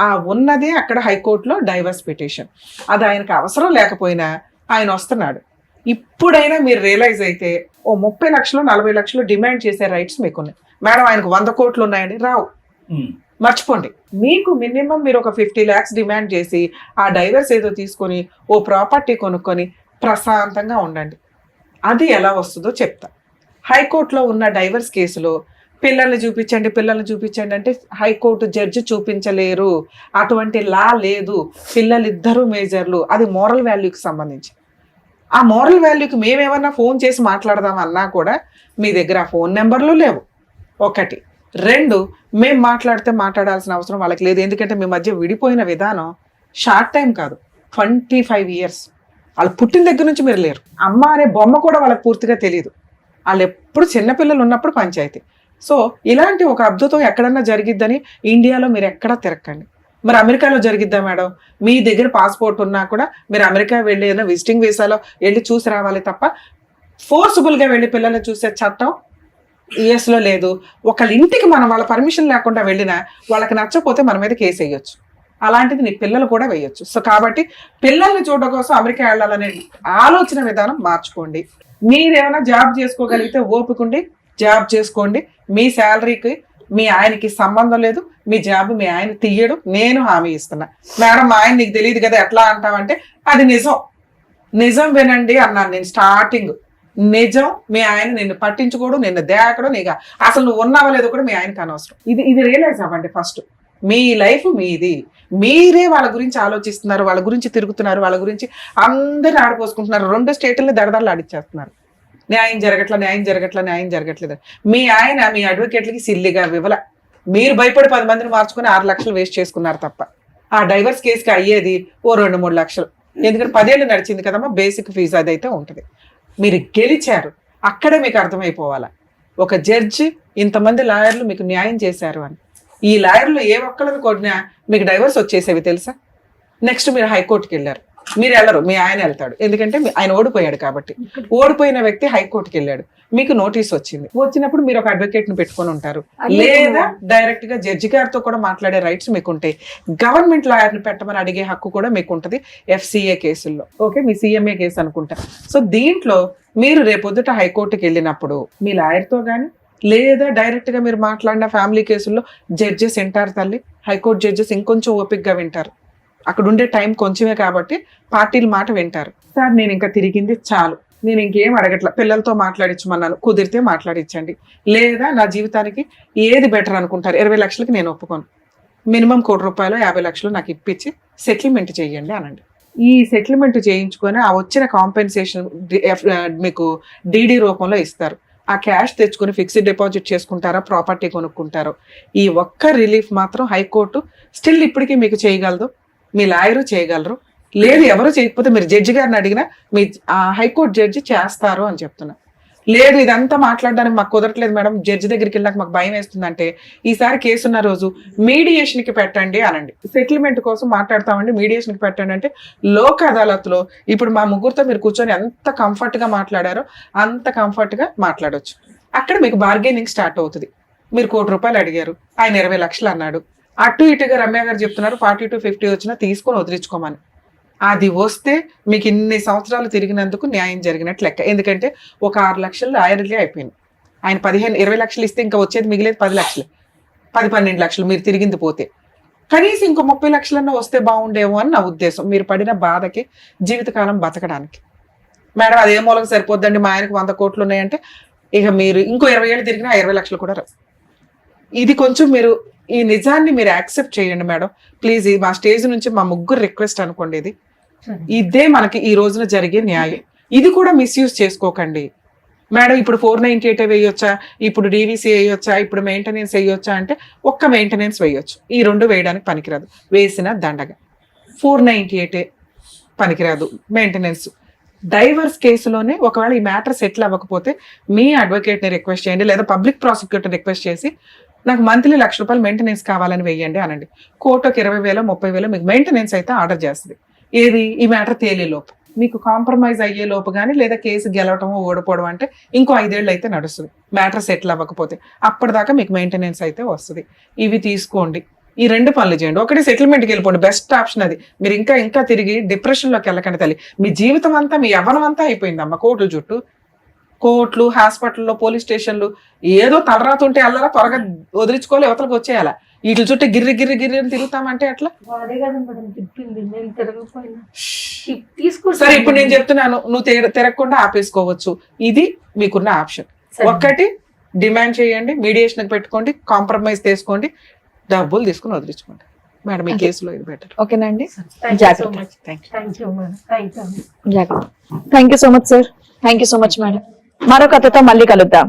ఆ ఉన్నదే అక్కడ హైకోర్టులో డైవర్స్ పిటిషన్. అది ఆయనకు అవసరం లేకపోయినా ఆయన వస్తున్నాడు. ఇప్పుడైనా మీరు రియలైజ్ అయితే ఓ 30 లక్షలు 40 లక్షలు డిమాండ్ చేసే రైట్స్ మీకున్నాయి. మేడం ఆయనకు 100 కోట్లు ఉన్నాయండి, రావు, మర్చిపోండి. మీకు మినిమం మీరు ఒక 50 lakhs డిమాండ్ చేసి ఆ డైవర్స్ ఏదో తీసుకొని ఓ ప్రాపర్టీ కొనుక్కొని ప్రశాంతంగా ఉండండి. అది ఎలా వస్తుందో చెప్తా. హైకోర్టులో ఉన్న డైవర్స్ కేసులో పిల్లల్ని చూపించండి అంటే హైకోర్టు జడ్జి చూపించలేరు, అటువంటి లా లేదు. పిల్లలిద్దరూ మేజర్లు, అది మోరల్ వాల్యూకి సంబంధించి. ఆ మోరల్ వాల్యూకి మేమేమన్నా ఫోన్ చేసి మాట్లాడదాం అన్నా కూడా మీ దగ్గర ఆ ఫోన్ నెంబర్లు లేవు. 1, 2 మేము మాట్లాడాల్సిన అవసరం వాళ్ళకి లేదు. ఎందుకంటే మీ మధ్య విడిపోయిన విధానం షార్ట్ టైం కాదు, 25 years. వాళ్ళు పుట్టిన దగ్గర నుంచి మీరు లేరు. అమ్మ అనే బొమ్మ కూడా వాళ్ళకి పూర్తిగా తెలియదు. వాళ్ళు ఎప్పుడు చిన్నపిల్లలు ఉన్నప్పుడు పంచాయతీ. సో ఇలాంటి ఒక అద్భుతం ఎక్కడన్నా జరిగిద్దని ఇండియాలో మీరు ఎక్కడా తిరగకండి. మరి అమెరికాలో జరిగిద్దా మేడం? మీ దగ్గర పాస్పోర్ట్ ఉన్నా కూడా మీరు అమెరికా వెళ్ళి ఏదైనా విజిటింగ్ వీసాలో వెళ్ళి చూసి రావాలి తప్ప ఫోర్సిబుల్గా వెళ్ళి పిల్లల్ని చూసే చట్టం యుఎస్లో లేదు. ఒకళ్ళ ఇంటికి మనం వాళ్ళ పర్మిషన్ లేకుండా వెళ్ళినా వాళ్ళకి నచ్చకపోతే మన మీద కేసు వేయొచ్చు. అలాంటిది నీ పిల్లలు కూడా వేయొచ్చు. సో కాబట్టి పిల్లల్ని చూడడం కోసం అమెరికా వెళ్ళాలనే ఆలోచన విధానం మార్చుకోండి. మీరేమైనా జాబ్ చేసుకోగలిగితే ఓపుకుండి జాబ్ చేసుకోండి. మీ శాలరీకి మీ ఆయనకి సంబంధం లేదు, మీ జాబ్ మీ ఆయన తీయడు, నేను హామీ ఇస్తున్నా. మేడం మా ఆయన నీకు తెలియదు కదా ఎట్లా అంటావంటే అది నిజం వినండి అన్నాను నేను స్టార్టింగ్. నిజం, మీ ఆయన నిన్ను పట్టించుకోడు, నిన్ను దేకడు, నీకు అసలు నువ్వు ఉన్నావో లేదో కూడా మీ ఆయనకి అనవసరం. ఇది రియలైజ్ అవ్వండి ఫస్ట్. మీ లైఫ్ మీది, మీరే వాళ్ళ గురించి ఆలోచిస్తున్నారు, వాళ్ళ గురించి తిరుగుతున్నారు, వాళ్ళ గురించి అందరిని ఆడిపోసుకుంటున్నారు. 2 స్టేట్లని దడదడలు ఆడిచ్చేస్తున్నారు. న్యాయం జరగట్లేదు. మీ ఆయన మీ అడ్వకేట్లకి సిల్లిగా వివల, మీరు భయపడి 10 మందిని మార్చుకుని 6 లక్షలు వేస్ట్ చేసుకున్నారు తప్ప ఆ డైవర్స్ కేసుకి అయ్యేది ఓ 2-3 లక్షలు. ఎందుకంటే 10 ఏళ్ళు నడిచింది కదమ్మా బేసిక్ ఫీజు, అదైతే ఉంటుంది. మీరు గెలిచారు, అక్కడే మీకు అర్థమైపోవాలా ఒక జడ్జి ఇంతమంది లాయర్లు మీకు న్యాయం చేశారు అని. ఈ లాయర్లు ఏ ఒక్కళ్ళని కొట్టినా మీకు డైవర్స్ వచ్చేసేవి తెలుసా. నెక్స్ట్ మీరు హైకోర్టుకి వెళ్ళారు, మీరు వెళ్ళరు, మీ ఆయన వెళ్తాడు. ఎందుకంటే ఆయన ఓడిపోయాడు కాబట్టి. ఓడిపోయిన వ్యక్తి హైకోర్టుకి వెళ్ళాడు, మీకు నోటీస్ వచ్చినప్పుడు మీరు ఒక అడ్వకేట్ ని పెట్టుకొని ఉంటారు, లేదా డైరెక్ట్ గా జడ్జి గారితో కూడా మాట్లాడే రైట్స్ మీకు ఉంటాయి. గవర్నమెంట్ లాయర్ ని పెట్టమని అడిగే హక్కు కూడా మీకు ఉంటుంది FCA కేసుల్లో. ఓకే, మీ CMA కేసు అనుకుంటా. సో దీంట్లో మీరు రేపొద్దుట హైకోర్టుకి వెళ్ళినప్పుడు మీ లాయర్ తో గానీ లేదా డైరెక్ట్ గా మీరు మాట్లాడిన ఫ్యామిలీ కేసుల్లో జడ్జెస్ వింటారు తల్లి. హైకోర్టు జడ్జెస్ ఇంకొంచెం ఓపిక్గా వింటారు, అక్కడ ఉండే టైం కొంచెమే కాబట్టి పార్టీల మాట వింటారు. సార్ నేను ఇంకా తిరిగింది చాలు, నేను ఇంకేం అడగట్లా, పిల్లలతో మాట్లాడించమన్నాను, కుదిరితే మాట్లాడించండి, లేదా నా జీవితానికి ఏది బెటర్ అనుకుంటారు, 20 లక్షలకి నేను ఒప్పుకోను, మినిమం ₹1 కోటి 50 లక్షలు నాకు ఇప్పించి సెటిల్మెంట్ చేయండి అనండి. ఈ సెటిల్మెంట్ చేయించుకొని ఆ వచ్చిన కాంపెన్సేషన్ మీకు డీడీ రూపంలో ఇస్తారు. ఆ క్యాష్ తెచ్చుకొని ఫిక్స్డ్ డిపాజిట్ చేసుకుంటారా, ప్రాపర్టీ కొనుక్కుంటారో, ఈ ఒక్క రిలీఫ్ మాత్రం హైకోర్టు స్టిల్ ఇప్పటికీ మీకు చేయగలదు, మీ లాయరు చేయగలరు, లేదు ఎవరు చేయకపోతే మీరు జడ్జి గారిని అడిగినా మీ హైకోర్టు జడ్జి చేస్తారు అని చెప్తున్నా. లేదు ఇదంతా మాట్లాడడానికి మాకు కుదరట్లేదు మేడం, జడ్జి దగ్గరికి వెళ్ళాక మాకు భయం వేస్తుందంటే ఈసారి కేసున్న రోజు మీడియేషన్కి పెట్టండి అనండి. సెటిల్మెంట్ కోసం మాట్లాడతామండి, మీడియేషన్కి పెట్టండి అంటే లోక్ అదాలత్లో ఇప్పుడు మా ముగ్గురితో మీరు కూర్చొని ఎంత కంఫర్ట్గా మాట్లాడారో అంత కంఫర్ట్గా మాట్లాడొచ్చు. అక్కడ మీకు బార్గెనింగ్ స్టార్ట్ అవుతుంది. మీరు ₹1 కోటి అడిగారు, ఆయన 20 లక్షలు అన్నాడు, అటు ఇటుగా రమ్య గారు చెప్తున్నారు 40 to 50 వచ్చినా తీసుకొని వదిలించుకోమని. అది వస్తే మీకు ఇన్ని సంవత్సరాలు తిరిగినందుకు న్యాయం జరిగినట్లు లెక్క. ఎందుకంటే ఒక 6 లక్షలు ఆయనకే అయిపోయింది. ఆయన 20 లక్షలు ఇస్తే ఇంకా వచ్చేది మిగిలేదు 10 లక్షలు, 12 లక్షలు మీరు తిరిగింది పోతే. కనీసం ఇంకో 30 లక్షలన్నా వస్తే బాగుండేమో అని నా ఉద్దేశం, మీరు పడిన బాధకి జీవితకాలం బతకడానికి. మేడం అదే మూలకు సరిపోద్దండి, మా ఆయనకు 100 కోట్లు ఉన్నాయంటే ఇక మీరు ఇంకో 20 ఏళ్ళు తిరిగినా 20 లక్షలు కూడా రావు. ఇది కొంచెం మీరు ఈ నిజాన్ని మీరు యాక్సెప్ట్ చేయండి మేడం ప్లీజ్. మా స్టేజ్ నుంచి మా ముగ్గురు రిక్వెస్ట్ అనుకోండి, ఇది ఇదే మనకి ఈ రోజున జరిగే న్యాయం. ఇది కూడా మిస్యూజ్ చేసుకోకండి మేడం. ఇప్పుడు 498 వేయొచ్చా, ఇప్పుడు డీవీసీ వేయొచ్చా, ఇప్పుడు మెయింటెనెన్స్ వేయొచ్చా అంటే ఒక్క మెయింటెనెన్స్ వేయొచ్చు, ఈ 2 వేయడానికి పనికిరాదు, వేసిన దండగా. 498 పనికిరాదు మెయింటెనెన్స్. డైవర్స్ కేసులోనే ఒకవేళ ఈ మ్యాటర్ సెటిల్ అవ్వకపోతే మీ అడ్వకేట్ని రిక్వెస్ట్ చేయండి, లేదా పబ్లిక్ ప్రాసిక్యూటర్ రిక్వెస్ట్ చేసి నాకు మంత్లీ ₹1,00,000 మెయింటెనెన్స్ కావాలని వేయండి అనండి. కోర్టుకి 20,000 30,000 మీకు మెయింటెనెన్స్ అయితే ఆర్డర్ చేస్తుంది. ఏది ఈ మ్యాటర్ తేలే లోపు, మీకు కాంప్రమైజ్ అయ్యే లోపు కానీ, లేదా కేసు గెలవటమో ఓడిపోవడం అంటే ఇంకో 5 ఏళ్ళు అయితే నడుస్తుంది మ్యాటర్ సెటిల్ అవ్వకపోతే. అప్పటిదాకా మీకు మెయింటెనెన్స్ అయితే వస్తుంది. ఇవి తీసుకోండి, ఈ 2 పనులు చేయండి. ఒకటి సెటిల్మెంట్కి వెళ్ళిపోండి, బెస్ట్ ఆప్షన్ అది. మీరు ఇంకా తిరిగి డిప్రెషన్లోకి వెళ్ళకండి తల్లి. మీ జీవితం అంతా మీ యవ్వనం అంతా అయిపోయిందమ్మా కోర్టుల చుట్టూ. కోర్టులు, హాస్పిటల్లో, పోలీస్ స్టేషన్లు, ఏదో తలరాత ఉంటే అల్లరా త్వరగా వదిలించుకోవాలి, యువతలకు వచ్చేయాలా. వీటి చుట్టూ గిర్రి అని తిరుగుతామంటే అట్లా. సరే ఇప్పుడు నేను చెప్తున్నాను, నువ్వు తిరగకుండా ఆపేసుకోవచ్చు. ఇది మీకున్న ఆప్షన్. ఒక్కటి డిమాండ్ చేయండి, మీడియేషన్ పెట్టుకోండి, కాంప్రమైజ్ చేసుకోండి, డబ్బులు తీసుకుని వదిలించుకోండి మేడం. ఈ కేసులో ఇది బెటర్. ఓకేనండి, thank you so much sir. Thank you so much madam. మరో కథతో మళ్ళీ కలుద్దాం.